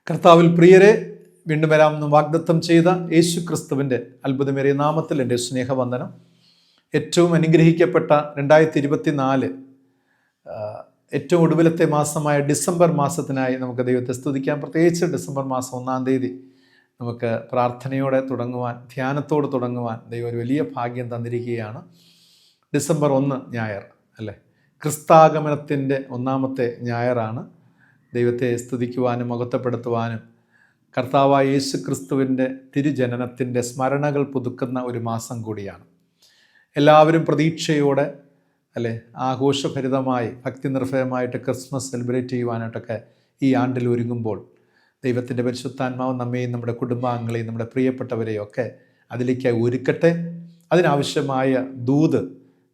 കർത്താവിൽ പ്രിയരെ, വീണ്ടും വരാമെന്ന് വാഗ്ദത്തം ചെയ്ത യേശു ക്രിസ്തുവിൻ്റെ അത്ഭുതമേറിയ നാമത്തിൽ എൻ്റെ സ്നേഹവന്ദനം. ഏറ്റവും അനുഗ്രഹിക്കപ്പെട്ട 2024 ഏറ്റവും ഒടുവിലത്തെ മാസമായ ഡിസംബർ മാസത്തിനായി നമുക്ക് ദൈവത്തെ സ്തുതിക്കാം. പ്രത്യേകിച്ച് ഡിസംബർ മാസം 1-ാം തീയതി നമുക്ക് പ്രാർത്ഥനയോടെ തുടങ്ങുവാൻ, ധ്യാനത്തോട് തുടങ്ങുവാൻ ദൈവം ഒരു വലിയ ഭാഗ്യം തന്നിരിക്കുകയാണ്. ഡിസംബർ 1 ഞായർ അല്ലേ, ക്രിസ്താഗമനത്തിൻ്റെ 1-ാമത്തെ ഞായറാണ്. ദൈവത്തെ സ്തുതിക്കുവാനും മഹത്വപ്പെടുത്തുവാനും കർത്താവായ യേശു ക്രിസ്തുവിൻ്റെ തിരുജനനത്തിൻ്റെ സ്മരണകൾ പുതുക്കുന്ന ഒരു മാസം കൂടിയാണ്. എല്ലാവരും പ്രതീക്ഷയോടെ അല്ലേ, ആഘോഷഭരിതമായി ഭക്തി നിർഭയമായിട്ട് ക്രിസ്മസ് സെലിബ്രേറ്റ് ചെയ്യുവാനായിട്ടൊക്കെ ഈ ആണ്ടിൽ ഒരുങ്ങുമ്പോൾ ദൈവത്തിൻ്റെ പരിശുദ്ധാത്മാവ് നമ്മെയും നമ്മുടെ കുടുംബാംഗങ്ങളെയും നമ്മുടെ പ്രിയപ്പെട്ടവരെയും ഒക്കെ അതിലേക്കായി ഒരുക്കട്ടെ. അതിനാവശ്യമായ ദൂത്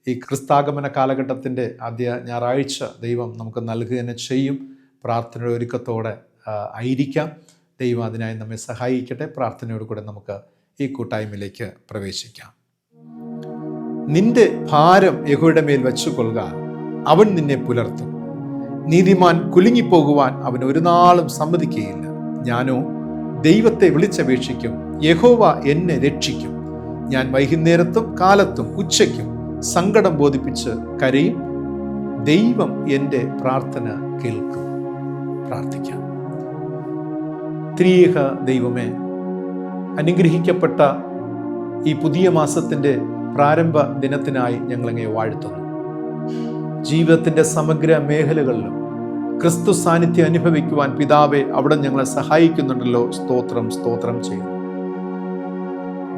ഈ ക്രിസ്താഗമന കാലഘട്ടത്തിൻ്റെ ആദ്യ ഞായറാഴ്ച ദൈവം നമുക്ക് നൽകുക തന്നെ ചെയ്യും. പ്രാർത്ഥനയുടെ ഒരുക്കത്തോടെ ആയിരിക്കാം. ദൈവം അതിനായി നമ്മെ സഹായിക്കട്ടെ. പ്രാർത്ഥനയോട് കൂടെ നമുക്ക് ഈ കൂട്ടായ്മയിലേക്ക് പ്രവേശിക്കാം. നിന്റെ ഭാരം യഹോവയുടെ മേൽ വെച്ചുകൊള്ളുക, അവൻ നിന്നെ പുലർത്തും. നീതിമാൻ കുലുങ്ങിപ്പോകുവാൻ അവൻ ഒരു നാളും സമ്മതിക്കുകയില്ല. ഞാനോ ദൈവത്തെ വിളിച്ചപേക്ഷിക്കും, യഹോവ എന്നെ രക്ഷിക്കും. ഞാൻ വൈകുന്നേരത്തും കാലത്തും ഉച്ചയ്ക്കും സങ്കടം ബോധിപ്പിച്ച് കരയും. ദൈവം എൻ്റെ പ്രാർത്ഥന കേൾക്കും. പ്രാർത്ഥിക്കാം. ത്രിയേക ദൈവമേ, അനുഗ്രഹിക്കപ്പെട്ട ഈ പുതിയ മാസത്തിൻ്റെ പ്രാരംഭ ദിനത്തിനായി ഞങ്ങളങ്ങേ വാഴ്ത്തുന്നു. ജീവിതത്തിൻ്റെ സമഗ്ര മേഖലകളിലും ക്രിസ്തു സാന്നിധ്യം അനുഭവിക്കുവാൻ പിതാവേ അവിടെ ഞങ്ങളെ സഹായിക്കുന്നുണ്ടല്ലോ. സ്തോത്രം ചെയ്യുന്നു.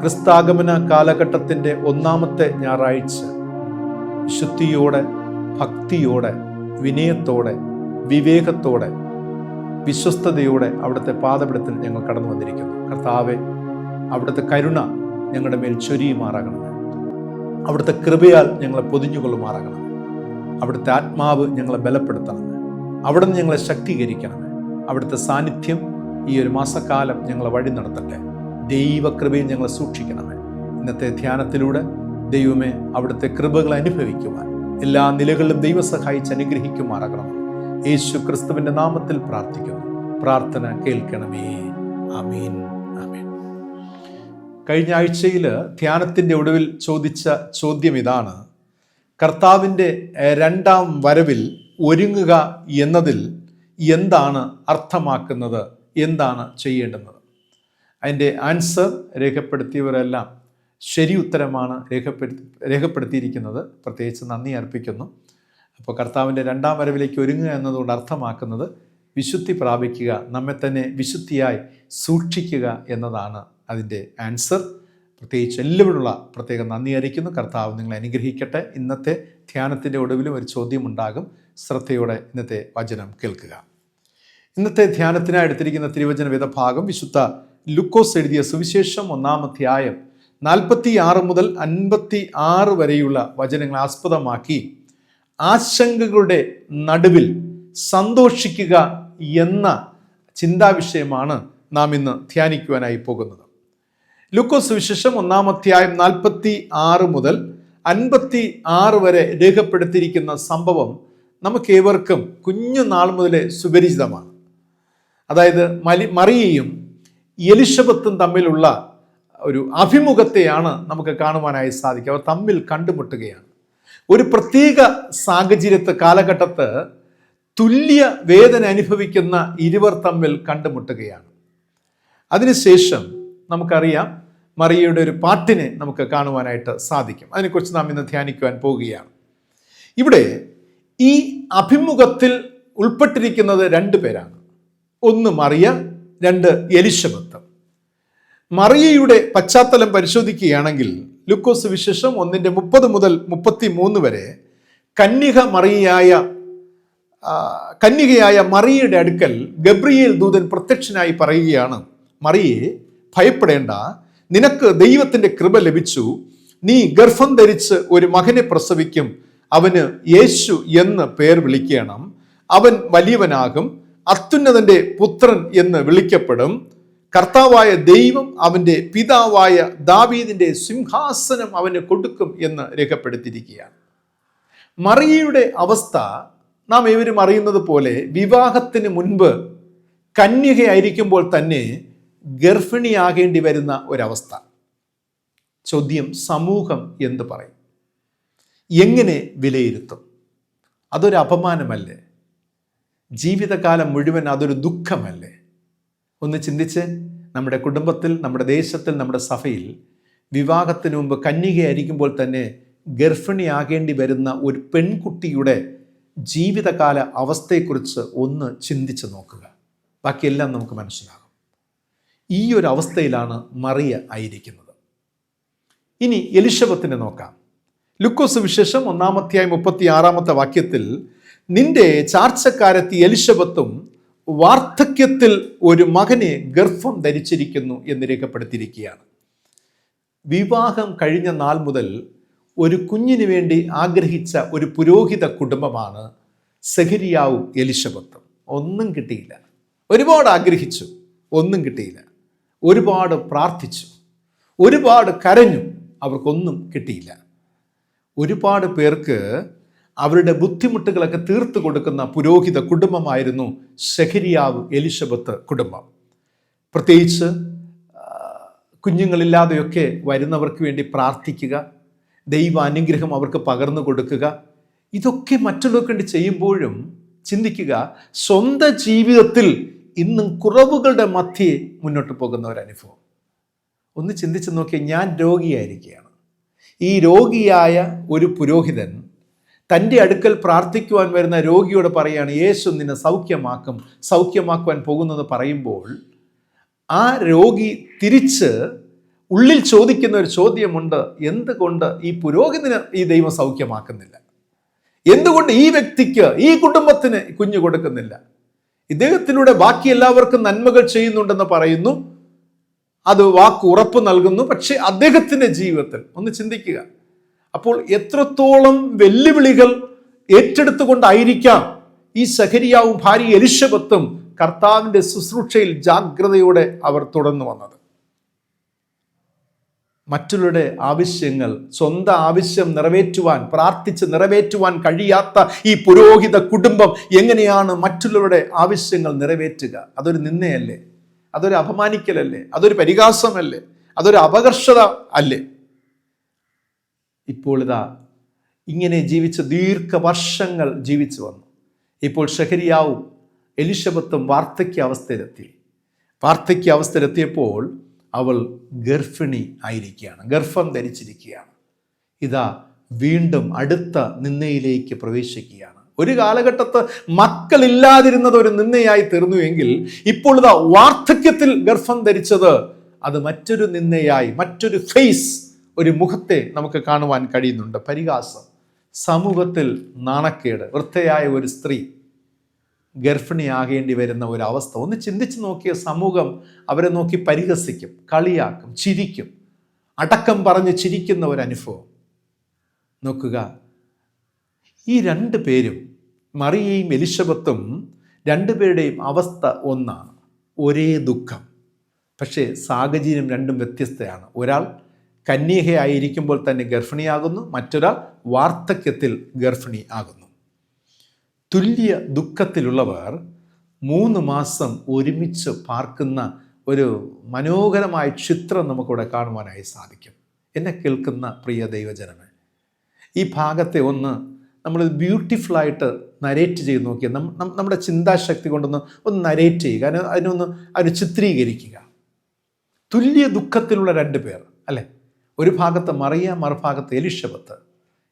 ക്രിസ്താഗമന കാലഘട്ടത്തിൻ്റെ 1-ാമത്തെ ഞായറാഴ്ച വിശുദ്ധിയോടെ, ഭക്തിയോടെ, വിനയത്തോടെ, വിവേകത്തോടെ, വിശ്വസ്തയോടെ അവിടുത്തെ പാദപീഠത്തിൽ ഞങ്ങൾ കടന്നു വന്നിരിക്കുന്നു. കർത്താവെ, അവിടുത്തെ കരുണ ഞങ്ങളുടെ മേൽ ചൊരിയുമാറാകണമേ. അവിടുത്തെ കൃപയാൽ ഞങ്ങളെ പൊതിഞ്ഞുകൊള്ളുമാറാകണമേ. അവിടുത്തെ ആത്മാവ് ഞങ്ങളെ ബലപ്പെടുത്തണമേ. അവിടുന്ന് ഞങ്ങളെ ശക്തീകരിക്കണമേ. അവിടുത്തെ സാന്നിധ്യം ഈ ഒരു മാസക്കാലം ഞങ്ങളെ വഴി നടത്തട്ടെ. ദൈവകൃപയിൽ ഞങ്ങളെ സൂക്ഷിക്കണമേ. ഇന്നത്തെ ധ്യാനത്തിലൂടെ ദൈവമേ, അവിടുത്തെ കൃപകൾ അനുഭവിക്കുവാൻ എല്ലാ നിലകളിലും ദൈവം സഹായിച്ച് അനുഗ്രഹിക്കുമാറാകണം. യേശു ക്രിസ്തുവിൻ്റെ നാമത്തിൽ പ്രാർത്ഥിക്കുന്നു. പ്രാർത്ഥന കേൾക്കണമേ. ആമീൻ, ആമീൻ. കഴിഞ്ഞ ആഴ്ചയിൽ ധ്യാനത്തിൻ്റെ ഒടുവിൽ ചോദിച്ച ചോദ്യം ഇതാണ്: കർത്താവിൻ്റെ 2-ാം വരവിൽ ഒരുങ്ങുക എന്നതിൽ എന്താണ് അർത്ഥമാക്കുന്നത്, എന്താണ് ചെയ്യേണ്ടുന്നത്? അതിൻ്റെ ആൻസർ രേഖപ്പെടുത്തിയവരെല്ലാം ശരി ഉത്തരമാണ് രേഖപ്പെടുത്തിയിരിക്കുന്നത്. പ്രത്യേകിച്ച് നന്ദി അർപ്പിക്കുന്നു. അപ്പോൾ കർത്താവിൻ്റെ 2-ാം വരവിലേക്ക് ഒരുങ്ങുക എന്നതുകൊണ്ട് അർത്ഥമാക്കുന്നത് വിശുദ്ധി പ്രാപിക്കുക, നമ്മെ തന്നെ വിശുദ്ധിയായി സൂക്ഷിക്കുക എന്നതാണ് അതിൻ്റെ ആൻസർ. പ്രത്യേകിച്ച് എല്ലാവരുള്ള പ്രത്യേകം നന്ദി അറിയിക്കുന്നു. കർത്താവ് നിങ്ങളെ അനുഗ്രഹിക്കട്ടെ. ഇന്നത്തെ ധ്യാനത്തിൻ്റെ ഒടുവിലും ഒരു ചോദ്യമുണ്ടാകും. ശ്രദ്ധയോടെ ഇന്നത്തെ വചനം കേൾക്കുക. ഇന്നത്തെ ധ്യാനത്തിനായി എടുത്തിരിക്കുന്ന തിരുവചന വേദഭാഗം വിശുദ്ധ ലൂക്കോസ് എഴുതിയ സുവിശേഷം 1-ാം അധ്യായം 46 മുതൽ 56 വരെയുള്ള വചനങ്ങൾ ആസ്പദമാക്കി ആശങ്കകളുടെ നടുവിൽ സന്തോഷിക്കുക എന്ന ചിന്താവിഷയമാണ് നാം ഇന്ന് ധ്യാനിക്കുവാനായി പോകുന്നത്. ലൂക്കോസ് സുവിശേഷം 1-ാം അധ്യായം 46 മുതൽ 56 വരെ രേഖപ്പെടുത്തിയിരിക്കുന്ന സംഭവം നമുക്ക് ഏവർക്കും കുഞ്ഞുനാൾ മുതലേ സുപരിചിതമാണ്. അതായത് മറിയയും എലിശബത്തും തമ്മിലുള്ള ഒരു അഭിമുഖത്തെയാണ് നമുക്ക് കാണുവാനായി സാധിക്കുക. അവർ തമ്മിൽ കണ്ടുമുട്ടുകയാണ്. ഒരു പ്രത്യേക സാഹചര്യത്തെ, കാലഘട്ടത്ത് തുല്യ വേദന അനുഭവിക്കുന്ന ഇരുവർ തമ്മിൽ കണ്ടുമുട്ടുകയാണ്. അതിനുശേഷം നമുക്കറിയാം, മറിയയുടെ ഒരു പാട്ടിനെ നമുക്ക് കാണുവാനായിട്ട് സാധിക്കും. അതിനെക്കുറിച്ച് നാം ഇന്ന് ധ്യാനിക്കുവാൻ പോവുകയാണ്. ഇവിടെ ഈ അഭിമുഖത്തിൽ ഉൾപ്പെട്ടിരിക്കുന്നത് 2 പേരാണ്. ഒന്ന് മറിയ, 2 എലിശബത്ത്. മറിയയുടെ പശ്ചാത്തലം പരിശോധിക്കുകയാണെങ്കിൽ ലൂക്കോസ് സുവിശേഷം 1:30 മുതൽ 33 വരെ കന്യകയായ മറിയയുടെ അടുക്കൽ ഗബ്രിയേൽ ദൂതൻ പ്രത്യക്ഷനായി പറയുകയാണ്: മറിയേ, ഭയപ്പെടേണ്ട, നിനക്ക് ദൈവത്തിൻ്റെ കൃപ ലഭിച്ചു. നീ ഗർഭം ധരിച്ച് ഒരു മകനെ പ്രസവിക്കും. അവന് യേശു എന്ന് പേർ വിളിക്കണം. അവൻ വലിയവനാകും, അത്യുന്നതന്റെ പുത്രൻ എന്ന് വിളിക്കപ്പെടും. കർത്താവായ ദൈവം അവൻ്റെ പിതാവായ ദാവീദിൻ്റെ സിംഹാസനം അവന് കൊടുക്കും എന്ന് രേഖപ്പെടുത്തിയിരിക്കുകയാണ്. മറിയയുടെ അവസ്ഥ നാം ഏവരും അറിയുന്നത് പോലെ വിവാഹത്തിന് മുൻപ് കന്യകയായിരിക്കുമ്പോൾ തന്നെ ഗർഭിണിയാകേണ്ടി വരുന്ന ഒരവസ്ഥ. ചോദ്യം, സമൂഹം എന്ത് പറയും? എങ്ങനെ വിലയിരുത്തും? അതൊരു അപമാനമല്ലേ? ജീവിതകാലം മുഴുവൻ അതൊരു ദുഃഖമല്ലേ? ഒന്ന് ചിന്തിച്ച്, നമ്മുടെ കുടുംബത്തിൽ, നമ്മുടെ ദേശത്തിൽ, നമ്മുടെ സഭയിൽ വിവാഹത്തിന് മുമ്പ് കന്യകയായിരിക്കുമ്പോൾ തന്നെ ഗർഭിണിയാകേണ്ടി വരുന്ന ഒരു പെൺകുട്ടിയുടെ ജീവിതകാല അവസ്ഥയെക്കുറിച്ച് ഒന്ന് ചിന്തിച്ച് നോക്കുക. ബാക്കിയെല്ലാം നമുക്ക് മനസ്സിലാകും. ഈ ഒരു അവസ്ഥയിലാണ് മറിയ ആയിരിക്കുന്നത്. ഇനി എലിശബത്തിനെ നോക്കാം. ലൂക്കോസ് സുവിശേഷം 1-36 വാക്യത്തിൽ, നിന്റെ ചാർച്ചക്കാരത്തി എലിശബത്തും വാർദ്ധക്യത്തിൽ ഒരു മകനെ ഗർഭം ധരിച്ചിരിക്കുന്നു എന്ന് രേഖപ്പെടുത്തിയിരിക്കുകയാണ്. വിവാഹം കഴിഞ്ഞ നാൾ മുതൽ ഒരു കുഞ്ഞിന് വേണ്ടി ആഗ്രഹിച്ച ഒരു പുരോഹിത കുടുംബമാണ് സെഖരിയാവും എലിശബത്തും. ഒന്നും കിട്ടിയില്ല. ഒരുപാട് ആഗ്രഹിച്ചു, ഒന്നും കിട്ടിയില്ല. ഒരുപാട് പ്രാർത്ഥിച്ചു, ഒരുപാട് കരഞ്ഞു, അവർക്കൊന്നും കിട്ടിയില്ല. ഒരുപാട് പേർക്ക് അവരുടെ ബുദ്ധിമുട്ടുകളൊക്കെ തീർത്തു കൊടുക്കുന്ന പുരോഹിത കുടുംബമായിരുന്നു സെഖരിയാവ് എലിശബത്ത് കുടുംബം. പ്രത്യേകിച്ച് കുഞ്ഞുങ്ങളില്ലാതെയൊക്കെ വരുന്നവർക്ക് വേണ്ടി പ്രാർത്ഥിക്കുക, ദൈവ അനുഗ്രഹം അവർക്ക് പകർന്നു കൊടുക്കുക, ഇതൊക്കെ മറ്റുള്ളവർക്ക് വേണ്ടി ചെയ്യുമ്പോഴും ചിന്തിക്കുക, സ്വന്തം ജീവിതത്തിൽ ഇന്നും കുറവുകളുടെ മധ്യേ മുന്നോട്ട് പോകുന്ന ഒരനുഭവം. ഒന്ന് ചിന്തിച്ച് നോക്കിയാൽ, ഞാൻ രോഗിയായിരിക്കുകയാണ്. ഈ രോഗിയായ ഒരു പുരോഹിതൻ തൻ്റെ അടുക്കൽ പ്രാർത്ഥിക്കുവാൻ വരുന്ന രോഗിയോട് പറയുകയാണ്, യേശു നിന്നെ സൗഖ്യമാക്കുവാൻ പോകുന്നത് പറയുമ്പോൾ, ആ രോഗി തിരിച്ച് ഉള്ളിൽ ചോദിക്കുന്ന ഒരു ചോദ്യമുണ്ട്, എന്തുകൊണ്ട് ഈ പുരോഹിതന് ഈ ദൈവം സൗഖ്യമാക്കുന്നില്ല? എന്തുകൊണ്ട് ഈ വ്യക്തിക്ക്, ഈ കുടുംബത്തിന് കുഞ്ഞു കൊടുക്കുന്നില്ല? ഇദ്ദേഹത്തിലൂടെ ബാക്കി എല്ലാവർക്കും നന്മകൾ ചെയ്യുന്നുണ്ടെന്ന് പറയുന്നു, അത് വാക്ക് ഉറപ്പ് നൽകുന്നു. പക്ഷെ അദ്ദേഹത്തിൻ്റെ ജീവിതത്തിൽ ഒന്ന് ചിന്തിക്കുക. അപ്പോൾ എത്രത്തോളം വെല്ലുവിളികൾ ഏറ്റെടുത്തുകൊണ്ടായിരിക്കാം ഈ സെഖരിയാവും ഭാര്യ എലിശബത്തും കർത്താവിൻ്റെ ശുശ്രൂഷയിൽ ജാഗ്രതയോടെ അവർ തുടർന്നു വന്നത്. മറ്റുള്ളവരുടെ ആവശ്യങ്ങൾ, സ്വന്തം ആവശ്യം പ്രാർത്ഥിച്ച് നിറവേറ്റുവാൻ കഴിയാത്ത ഈ പുരോഹിത കുടുംബം എങ്ങനെയാണ് മറ്റുള്ളവരുടെ ആവശ്യങ്ങൾ നിറവേറ്റുക? അതൊരു നിന്ദയല്ലേ? അതൊരു അപമാനിക്കലല്ലേ? അതൊരു പരിഹാസമല്ലേ? അതൊരു അപകർഷത അല്ലേ? ഇപ്പോൾ ഇങ്ങനെ ജീവിച്ച് ദീർഘവർഷങ്ങൾ ജീവിച്ചു വന്നു. ഇപ്പോൾ സെഖരിയാവും എലിശബത്തും വാർദ്ധക്യാവസ്ഥയിലെത്തിയപ്പോൾ അവൾ ഗർഭിണി ആയിരിക്കുകയാണ്, ഗർഭം ധരിച്ചിരിക്കുകയാണ്. വീണ്ടും അടുത്ത നിന്ദയിലേക്ക് പ്രവേശിക്കുകയാണ്. ഒരു കാലഘട്ടത്ത് മക്കളില്ലാതിരുന്നത് ഒരു നിന്ദയായി തീർന്നുവെങ്കിൽ ഇപ്പോൾ വാർദ്ധക്യത്തിൽ ഗർഭം ധരിച്ചത് അത് മറ്റൊരു നിന്ദയായി, മറ്റൊരു ഫേസ്, ഒരു മുഖത്തെ നമുക്ക് കാണുവാൻ കഴിയുന്നുണ്ട്. പരിഹാസം, സമൂഹത്തിൽ നാണക്കേട്. വൃദ്ധയായ ഒരു സ്ത്രീ ഗർഭിണിയാകേണ്ടി വരുന്ന ഒരവസ്ഥ. ഒന്ന് ചിന്തിച്ച് നോക്കിയ സമൂഹം അവരെ നോക്കി പരിഹസിക്കും, കളിയാക്കും, ചിരിക്കും, അടക്കം പറഞ്ഞ് ചിരിക്കുന്ന ഒരനുഭവം. നോക്കുക, ഈ രണ്ടു പേരും, മറിയയും എലിശബത്തും, രണ്ടുപേരുടെയും അവസ്ഥ ഒന്നാണ്, ഒരേ ദുഃഖം. പക്ഷേ സാഹചര്യം രണ്ടും വ്യത്യസ്തമാണ്. ഒരാൾ കന്യകയായിരിക്കുമ്പോൾ തന്നെ ഗർഭിണിയാകുന്നു, മറ്റൊരാൾ വാർദ്ധക്യത്തിൽ ഗർഭിണി ആകുന്നു. തുല്യ ദുഃഖത്തിലുള്ളവർ 3 മാസം ഒരുമിച്ച് പാർക്കുന്ന ഒരു മനോഹരമായ ചിത്രം നമുക്കിവിടെ കാണുവാനായി സാധിക്കും. എന്നെ കേൾക്കുന്ന പ്രിയ ദൈവജനമേ, ഈ ഭാഗത്തെ ഒന്ന് നമ്മൾ ബ്യൂട്ടിഫുള്ളായിട്ട് നരേറ്റ് ചെയ്ത് നോക്കിയാൽ, നമ്മുടെ ചിന്താശക്തി കൊണ്ടൊന്ന് നരേറ്റ് ചെയ്യുക, അതിനൊന്ന് ചിത്രീകരിക്കുക. തുല്യ ദുഃഖത്തിലുള്ള 2 പേർ അല്ലേ? ഒരു ഭാഗത്ത് മറിയ, മറുഭാഗത്ത് എലിശബത്ത്.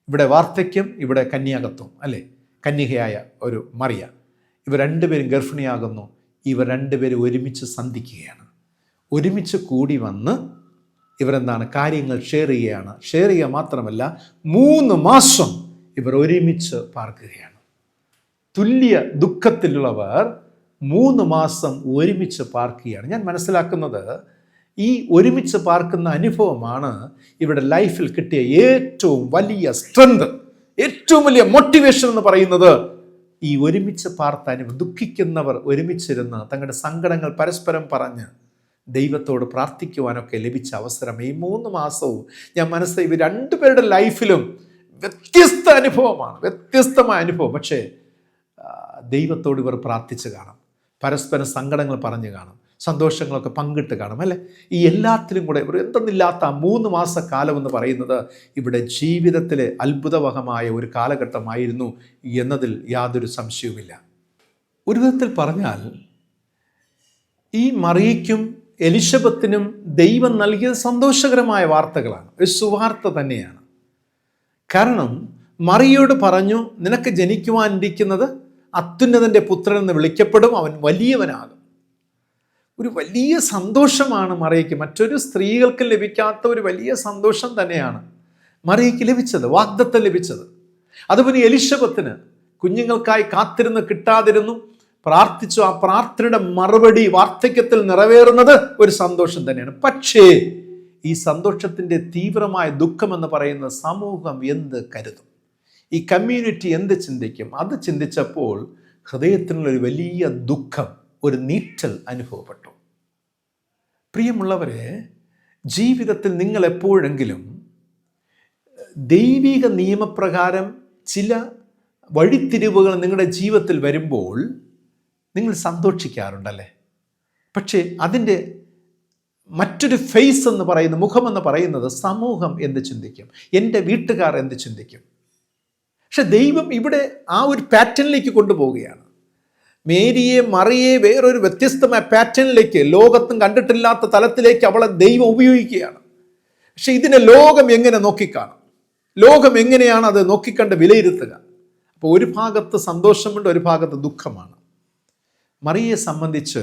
ഇവിടെ വാർദ്ധക്യം, ഇവിടെ കന്യാകത്വം അല്ലേ? കന്യകയായ ഒരു മറിയ. ഇവർ 2 പേരും ഗർഭിണിയാകുന്നു. ഇവർ 2 പേരും ഒരുമിച്ച് സന്ധിക്കുകയാണ്. ഒരുമിച്ച് കൂടി വന്ന് ഇവരെന്താണ് കാര്യങ്ങൾ ഷെയർ ചെയ്യുക മാത്രമല്ല 3 മാസം ഇവർ ഒരുമിച്ച് പാർക്കുകയാണ്. തുല്യ ദുഃഖത്തിലുള്ളവർ 3 മാസം ഒരുമിച്ച് പാർക്കുകയാണ്. ഞാൻ മനസ്സിലാക്കുന്നത് ഈ ഒരുമിച്ച് പാർക്കുന്ന അനുഭവമാണ് ഇവരുടെ ലൈഫിൽ കിട്ടിയ ഏറ്റവും വലിയ സ്ട്രെങ്ത്, ഏറ്റവും വലിയ മോട്ടിവേഷൻ എന്ന് പറയുന്നത്. ഈ ഒരുമിച്ച് പാർത്താനും ദുഃഖിക്കുന്നവർ ഒരുമിച്ചിരുന്ന് തങ്ങളുടെ സങ്കടങ്ങൾ പരസ്പരം പറഞ്ഞ് ദൈവത്തോട് പ്രാർത്ഥിക്കുവാനൊക്കെ ലഭിച്ച അവസരം ഈ 3 മാസവും ഞാൻ മനസ്സിലായി ഇവർ 2 പേരുടെ ലൈഫിലും വ്യത്യസ്തമായ അനുഭവം. പക്ഷേ ദൈവത്തോട് ഇവർ പ്രാർത്ഥിച്ച് കാണും. പരസ്പരം സങ്കടങ്ങൾ പറഞ്ഞു കാണും, സന്തോഷങ്ങളൊക്കെ പങ്കിട്ട് കാണും, അല്ലേ? ഈ എല്ലാത്തിലും കൂടെ ഒരു എന്തെന്നില്ലാത്ത 3 മാസക്കാലം എന്ന് പറയുന്നത് ഇവിടെ ജീവിതത്തിലെ അത്ഭുതവഹമായ ഒരു കാലഘട്ടമായിരുന്നു എന്നതിൽ യാതൊരു സംശയവുമില്ല. ഒരു വിധത്തിൽ പറഞ്ഞാൽ ഈ മറിയയ്ക്കും എലിശബത്തിനും ദൈവം നൽകിയത് സന്തോഷകരമായ വാർത്തകളാണ്, ഒരു സുവാർത്ത തന്നെയാണ്. കാരണം മറിയോട് പറഞ്ഞു, നിനക്ക് ജനിക്കുവാനിരിക്കുന്നത് അത്യുന്നതൻ്റെ പുത്രൻ എന്ന് വിളിക്കപ്പെടും, അവൻ വലിയവനാകും. ഒരു വലിയ സന്തോഷമാണ് മറിയയ്ക്ക്, മറ്റൊരു സ്ത്രീകൾക്ക് ലഭിക്കാത്ത ഒരു വലിയ സന്തോഷം തന്നെയാണ് മറിയയ്ക്ക് ലഭിച്ചത്, വാഗ്ദത്തം ലഭിച്ചത്. അതുപോലെ എലിശബത്തിന് കുഞ്ഞുങ്ങൾക്കായി കാത്തിരുന്ന് കിട്ടാതിരുന്നു, പ്രാർത്ഥിച്ചു. ആ പ്രാർത്ഥനയുടെ മറുപടി വാർദ്ധക്യത്തിൽ നിറവേറുന്നത് ഒരു സന്തോഷം തന്നെയാണ്. പക്ഷേ ഈ സന്തോഷത്തിൻ്റെ തീവ്രമായ ദുഃഖമെന്ന് പറയുന്ന സമൂഹം എന്ത് കരുതും, ഈ കമ്മ്യൂണിറ്റി എന്ത് ചിന്തിക്കും, അത് ചിന്തിച്ചപ്പോൾ ഹൃദയത്തിനുള്ളൊരു വലിയ ദുഃഖം, ഒരു നീറ്റൽ അനുഭവപ്പെട്ടു. പ്രിയമുള്ളവരെ, ജീവിതത്തിൽ നിങ്ങൾ എപ്പോഴെങ്കിലും ദൈവിക നിയമപ്രകാരം ചില വഴിത്തിരിവുകൾ നിങ്ങളുടെ ജീവിതത്തിൽ വരുമ്പോൾ നിങ്ങൾ സന്തോഷിക്കാറുണ്ടല്ലേ? പക്ഷേ അതിൻ്റെ മറ്റൊരു ഫേസ് എന്ന് പറയുന്ന, മുഖമെന്ന് പറയുന്നത് സമൂഹം എന്ത് ചിന്തിക്കും, എൻ്റെ വീട്ടുകാർ എന്ത് ചിന്തിക്കും. പക്ഷെ ദൈവം ഇവിടെ ആ ഒരു പാറ്റേണിലേക്ക് കൊണ്ടുപോവുകയാണ്. മേരിയെ, മറിയെ വേറൊരു വ്യത്യസ്തമായ പാറ്റേണിലേക്ക്, ലോകത്തും കണ്ടിട്ടില്ലാത്ത തലത്തിലേക്ക് അവളെ ദൈവം ഉപയോഗിക്കുകയാണ്. പക്ഷെ ഇതിനെ ലോകം എങ്ങനെ നോക്കിക്കാണും, ലോകം എങ്ങനെയാണ് അത് നോക്കിക്കണ്ട് വിലയിരുത്തുക? അപ്പോൾ ഒരു ഭാഗത്ത് സന്തോഷമുണ്ട്, ഒരു ഭാഗത്ത് ദുഃഖമാണ്. മറിയയെ സംബന്ധിച്ച്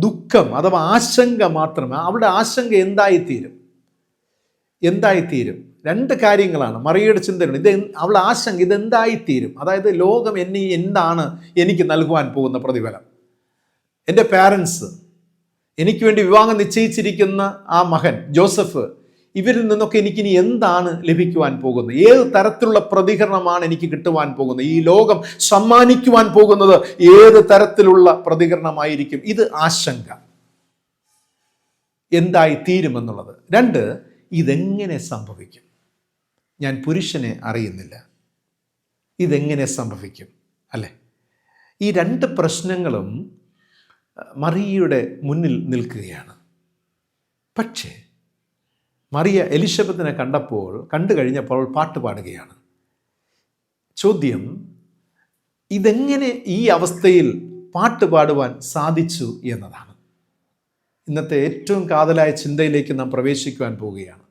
ദുഃഖം അഥവാ ആശങ്ക മാത്രമേ, അവളുടെ ആശങ്ക എന്തായിത്തീരും? 2 കാര്യങ്ങളാണ് മറിയയുടെ ചിന്തയുണ്ട്. അവളുടെ ആശങ്ക ഇതെന്തായിത്തീരും, അതായത് ലോകം എന്താണ് എനിക്ക് നൽകുവാൻ പോകുന്ന പ്രതിഫലം, എൻ്റെ പാരൻസ്, എനിക്ക് വേണ്ടി വിവാഹം നിശ്ചയിച്ചിരിക്കുന്ന ആ മകൻ ജോസഫ്, ഇവരിൽ നിന്നൊക്കെ എനിക്കിനി എന്താണ് ലഭിക്കുവാൻ പോകുന്നത്, ഏത് തരത്തിലുള്ള പ്രതികരണമാണ് എനിക്ക് കിട്ടുവാൻ പോകുന്നത്, ഈ ലോകം സമ്മാനിക്കുവാൻ പോകുന്നത് ഏത് തരത്തിലുള്ള പ്രതികരണമായിരിക്കും? ഇത് ആശങ്ക, എന്തായി തീരുമെന്നുള്ളത്. 2, ഇതെങ്ങനെ സംഭവിക്കും, ഞാൻ പുരുഷനെ അറിയുന്നില്ല, ഇതെങ്ങനെ സംഭവിക്കും, അല്ലേ? ഈ 2 പ്രശ്നങ്ങളും മറിയയുടെ മുന്നിൽ നിൽക്കുകയാണ്. പക്ഷേ മറിയ എലിശബത്തിനെ കണ്ടു കഴിഞ്ഞപ്പോൾ പാട്ട് പാടുകയാണ്. ചോദ്യം, ഇതെങ്ങനെ ഈ അവസ്ഥയിൽ പാട്ട് പാടുവാൻ സാധിച്ചു എന്നതാണ്. ഇന്നത്തെ ഏറ്റവും കാതലായ ചിന്തയിലേക്ക് നാം പ്രവേശിക്കുവാൻ പോവുകയാണ്.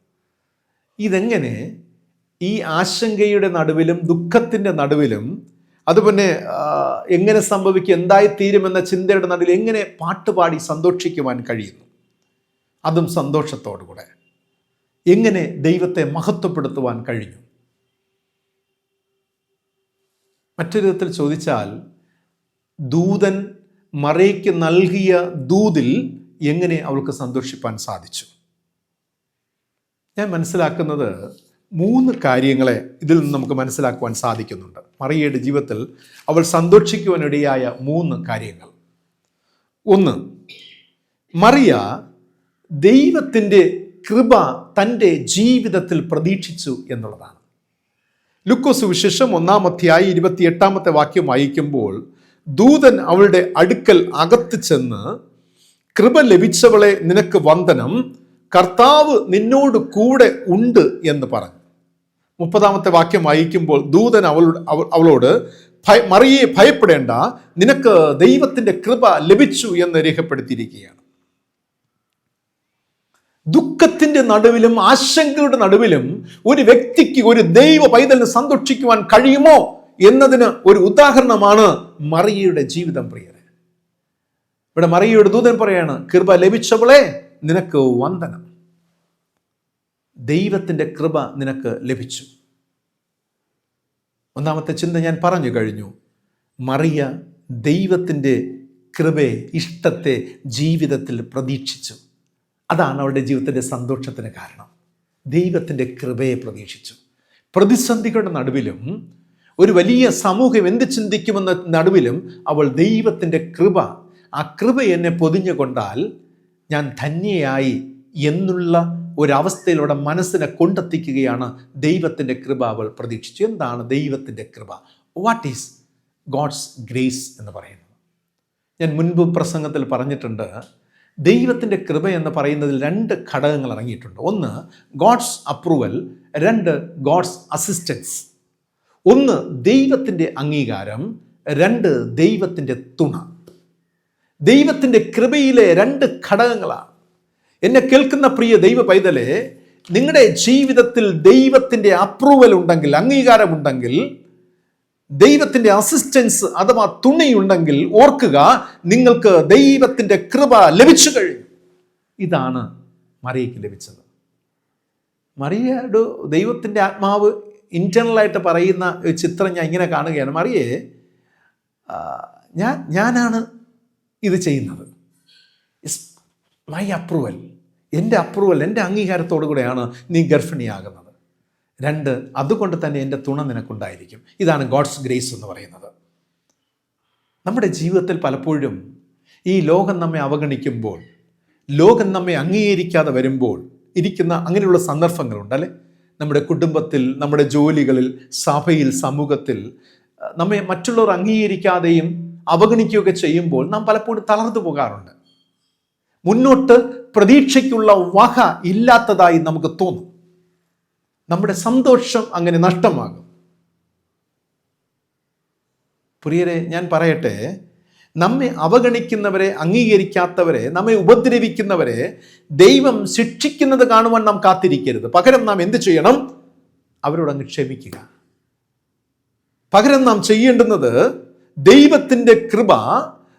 ഇതെങ്ങനെ ഈ ആശങ്കയുടെ നടുവിലും ദുഃഖത്തിൻ്റെ നടുവിലും, അതുപോലെ എങ്ങനെ സംഭവിക്കും, എന്തായിത്തീരുമെന്ന ചിന്തയുടെ നടുവിൽ എങ്ങനെ പാട്ടുപാടി സന്തോഷിക്കുവാൻ കഴിയുന്നു, അതും സന്തോഷത്തോടുകൂടെ? എങ്ങനെ ദൈവത്തെ മഹത്വപ്പെടുത്തുവാൻ കഴിഞ്ഞു? മറ്റൊരു വിധത്തിൽ ചോദിച്ചാൽ, ദൂതൻ മറിയയ്ക്ക് നൽകിയ ദൂതിൽ എങ്ങനെ അവൾക്ക് സന്തോഷിപ്പാൻ സാധിച്ചു? ഞാൻ മനസ്സിലാക്കുന്നത് 3 കാര്യങ്ങളെ ഇതിൽ നിന്ന് നമുക്ക് മനസ്സിലാക്കുവാൻ സാധിക്കുന്നുണ്ട്. മറിയയുടെ ജീവിതത്തിൽ അവൾ സന്തോഷിക്കുവാനിടയായ 3 കാര്യങ്ങൾ. 1, മറിയ ദൈവത്തിൻ്റെ കൃപ തൻ്റെ ജീവിതത്തിൽ പ്രതീക്ഷിച്ചു എന്നുള്ളതാണ്. ലൂക്കോസ് സുവിശേഷം 1-ാം അധ്യായം 28-ാമത്തെ വാക്യം വായിക്കുമ്പോൾ, ദൂതൻ അവളുടെ അടുക്കൽ അകത്ത് ചെന്ന്, കൃപ ലഭിച്ചവളെ നിനക്ക് വന്ദനം, കർത്താവ് നിന്നോട് കൂടെ ഉണ്ട് എന്ന് പറഞ്ഞു. 30-ാമത്തെ വാക്യം വായിക്കുമ്പോൾ, ദൂതൻ അവളോട്, മറിയയെ ഭയപ്പെടേണ്ട, നിനക്ക് ദൈവത്തിൻ്റെ കൃപ ലഭിച്ചു എന്ന് രേഖപ്പെടുത്തിയിരിക്കുകയാണ്. ദുഃഖത്തിൻ്റെ നടുവിലും ആശങ്കയുടെ നടുവിലും ഒരു വ്യക്തിക്ക്, ഒരു ദൈവ പൈതലിന് സന്തോഷിക്കുവാൻ കഴിയുമോ എന്നതിന് ഒരു ഉദാഹരണമാണ് മറിയയുടെ ജീവിതം. പ്രിയരെ, ഇവിടെ മറിയയുടെ ദൂതൻ പറയാണ്, കൃപ ലഭിച്ചവളെ നിനക്ക് വന്ദനം, ദൈവത്തിൻ്റെ കൃപ നിനക്ക് ലഭിച്ചു. 1-ാമത്തെ ചിന്ത ഞാൻ പറഞ്ഞു കഴിഞ്ഞു. മറിയ ദൈവത്തിൻ്റെ കൃപയെ, ഇഷ്ടത്തെ ജീവിതത്തിൽ പ്രതീക്ഷിച്ചു. അതാണ് അവളുടെ ജീവിതത്തിൻ്റെ സന്തോഷത്തിന് കാരണം. ദൈവത്തിൻ്റെ കൃപയെ പ്രതീക്ഷിച്ചു. പ്രതിസന്ധികളുടെ നടുവിലും, ഒരു വലിയ സമൂഹം എന്ത് ചിന്തിക്കുമെന്ന നടുവിലും അവൾ ദൈവത്തിൻ്റെ കൃപ, ആ കൃപ എന്നെ പൊതിഞ്ഞുകൊണ്ടാൽ ഞാൻ ധന്യയായി എന്നുള്ള ഒരവസ്ഥയിലൂടെ മനസ്സിനെ കൊണ്ടെത്തിക്കുകയാണ് ദൈവത്തിൻ്റെ കൃപ അവൾ പ്രതീക്ഷിച്ചു. എന്താണ് ദൈവത്തിൻ്റെ കൃപ? വാട്ട് ഈസ് ഗോഡ്സ് ഗ്രേസ് എന്ന് പറയുന്നത്? ഞാൻ മുൻപ് പ്രസംഗത്തിൽ പറഞ്ഞിട്ടുണ്ട്, ദൈവത്തിൻ്റെ കൃപ എന്ന് പറയുന്നതിൽ 2 ഘടകങ്ങൾ അടങ്ങിയിട്ടുണ്ട്. ഒന്ന് ഗോഡ്സ് അപ്രൂവൽ, 2 ഗോഡ്സ് അസിസ്റ്റൻസ്. ഒന്ന് ദൈവത്തിൻ്റെ അംഗീകാരം, 2 ദൈവത്തിൻ്റെ തുണ. ദൈവത്തിൻ്റെ കൃപയിലെ 2 ഘടകങ്ങളാണ്. എന്നെ കേൾക്കുന്ന പ്രിയ ദൈവ പൈതലേ, നിങ്ങളുടെ ജീവിതത്തിൽ ദൈവത്തിൻ്റെ അപ്രൂവൽ ഉണ്ടെങ്കിൽ, അംഗീകാരമുണ്ടെങ്കിൽ, ദൈവത്തിൻ്റെ അസിസ്റ്റൻസ് അഥവാ തുണയുണ്ടെങ്കിൽ, ഓർക്കുക, നിങ്ങൾക്ക് ദൈവത്തിൻ്റെ കൃപ ലഭിച്ചു കഴിഞ്ഞു. ഇതാണ് മറിയയ്ക്ക് ലഭിച്ചത്. മറിയയുടെ ദൈവത്തിൻ്റെ ആത്മാവ് ഇന്റേണലായിട്ട് പറയുന്ന ഒരു ചിത്രം ഞാൻ ഇങ്ങനെ കാണുകയാണ്. മറിയേ, ഞാനാണ് ഇത് ചെയ്യുന്നത്. ഇറ്റ്സ് മൈ അപ്രൂവൽ, എൻ്റെ അപ്രൂവൽ, എൻ്റെ അംഗീകാരത്തോടു കൂടെയാണ് നീ ഗർഭിണിയാകുന്നത്. 2, അതുകൊണ്ട് തന്നെ എൻ്റെ തുണ നിനക്കുണ്ടായിരിക്കും. ഇതാണ് ഗോഡ്സ് ഗ്രേസ് എന്ന് പറയുന്നത്. നമ്മുടെ ജീവിതത്തിൽ പലപ്പോഴും ഈ ലോകം നമ്മെ അവഗണിക്കുമ്പോൾ, ലോകം നമ്മെ അംഗീകരിക്കാതെ വരുമ്പോൾ ഇരിക്കുന്ന അങ്ങനെയുള്ള സന്ദർഭങ്ങളുണ്ട് അല്ലേ? നമ്മുടെ കുടുംബത്തിൽ, നമ്മുടെ ജോലികളിൽ, സഭയിൽ, സമൂഹത്തിൽ നമ്മെ മറ്റുള്ളവർ അംഗീകരിക്കാതെയും അവഗണിക്കുകയൊക്കെ ചെയ്യുമ്പോൾ നാം പലപ്പോഴും തളർന്നു പോകാറുണ്ട്. മുന്നോട്ട് പ്രതീക്ഷയ്ക്കുള്ള വക ഇല്ലാത്തതായി നമുക്ക് തോന്നും. നമ്മുടെ സന്തോഷം അങ്ങനെ നഷ്ടമാകും. പ്രിയരെ, ഞാൻ പറയട്ടെ, നമ്മെ അവഗണിക്കുന്നവരെ, അംഗീകരിക്കാത്തവരെ, നമ്മെ ഉപദ്രവിക്കുന്നവരെ ദൈവം ശിക്ഷിക്കുന്നത് കാണുവാൻ നാം കാത്തിരിക്കരുത്. പകരം നാം എന്ത് ചെയ്യണം? അവരോടങ്ങ് ക്ഷമിക്കുക. പകരം നാം ചെയ്യേണ്ടുന്നത് ദൈവത്തിൻ്റെ കൃപ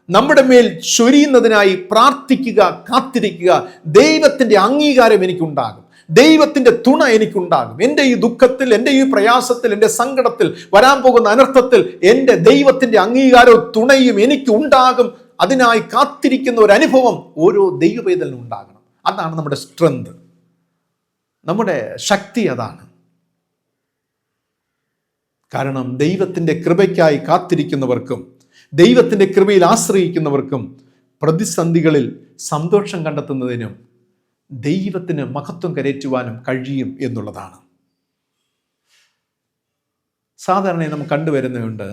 നമ്മുടെ മേൽ ചൊരിയുന്നതിനായി പ്രാർത്ഥിക്കുക, കാത്തിരിക്കുക. ദൈവത്തിൻ്റെ അംഗീകാരം എനിക്കുണ്ടാകും, ദൈവത്തിൻ്റെ തുണ എനിക്കുണ്ടാകും. എൻ്റെ ഈ ദുഃഖത്തിൽ, എൻ്റെ ഈ പ്രയാസത്തിൽ, എൻ്റെ സങ്കടത്തിൽ, വരാൻ പോകുന്ന അനർത്ഥത്തിൽ എൻ്റെ ദൈവത്തിൻ്റെ അംഗീകാരവും തുണയും എനിക്ക് ഉണ്ടാകും. അതിനായി കാത്തിരിക്കുന്ന ഒരു അനുഭവം ഓരോ ദൈവവേദനയും ഉണ്ടാകണം. അതാണ് നമ്മുടെ സ്ട്രെങ്ത്, നമ്മുടെ ശക്തി അതാണ്. കാരണം ദൈവത്തിൻ്റെ കൃപയ്ക്കായി കാത്തിരിക്കുന്നവർക്കും ദൈവത്തിൻ്റെ കൃപയിൽ ആശ്രയിക്കുന്നവർക്കും പ്രതിസന്ധികളിൽ സന്തോഷം കണ്ടെത്തുന്നതിനും ദൈവത്തിന് മഹത്വം കരയറ്റുവാനും കഴിയും എന്നുള്ളതാണ്. സാധാരണ നമുക്ക് കണ്ടുവരുന്നുണ്ട്,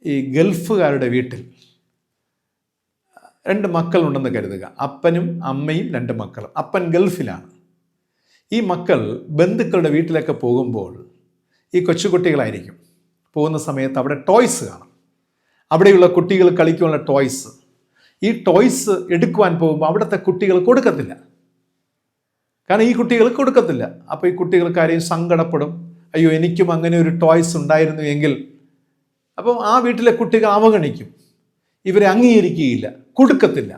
ഈ ഗൾഫുകാരുടെ വീട്ടിൽ 2 മക്കളുണ്ടെന്ന് കരുതുക. അപ്പനും അമ്മയും 2 മക്കളും. അപ്പൻ ഗൾഫിലാണ്. ഈ മക്കൾ ബന്ധുക്കളുടെ വീട്ടിലൊക്കെ പോകുമ്പോൾ ഈ കൊച്ചുകുട്ടികളായിരിക്കും. പോകുന്ന സമയത്ത് അവിടെ ടോയ്സ് കാണും. അവിടെയുള്ള കുട്ടികൾ കളിക്കാനുള്ള ടോയ്സ്. ഈ ടോയ്സ് എടുക്കുവാൻ പോകുമ്പോൾ അവിടുത്തെ കുട്ടികൾ കൊടുക്കത്തില്ല. കാരണം ഈ കുട്ടികൾ കൊടുക്കത്തില്ല. അപ്പോൾ ഈ കുട്ടികൾക്ക് ആരെയും സങ്കടപ്പെടും, അയ്യോ എനിക്കും അങ്ങനെ ഒരു ടോയ്സ് ഉണ്ടായിരുന്നു എങ്കിൽ. അപ്പം ആ വീട്ടിലെ കുട്ടികൾ അവഗണിക്കും, ഇവരെ അംഗീകരിക്കുകയില്ല, കൊടുക്കത്തില്ല.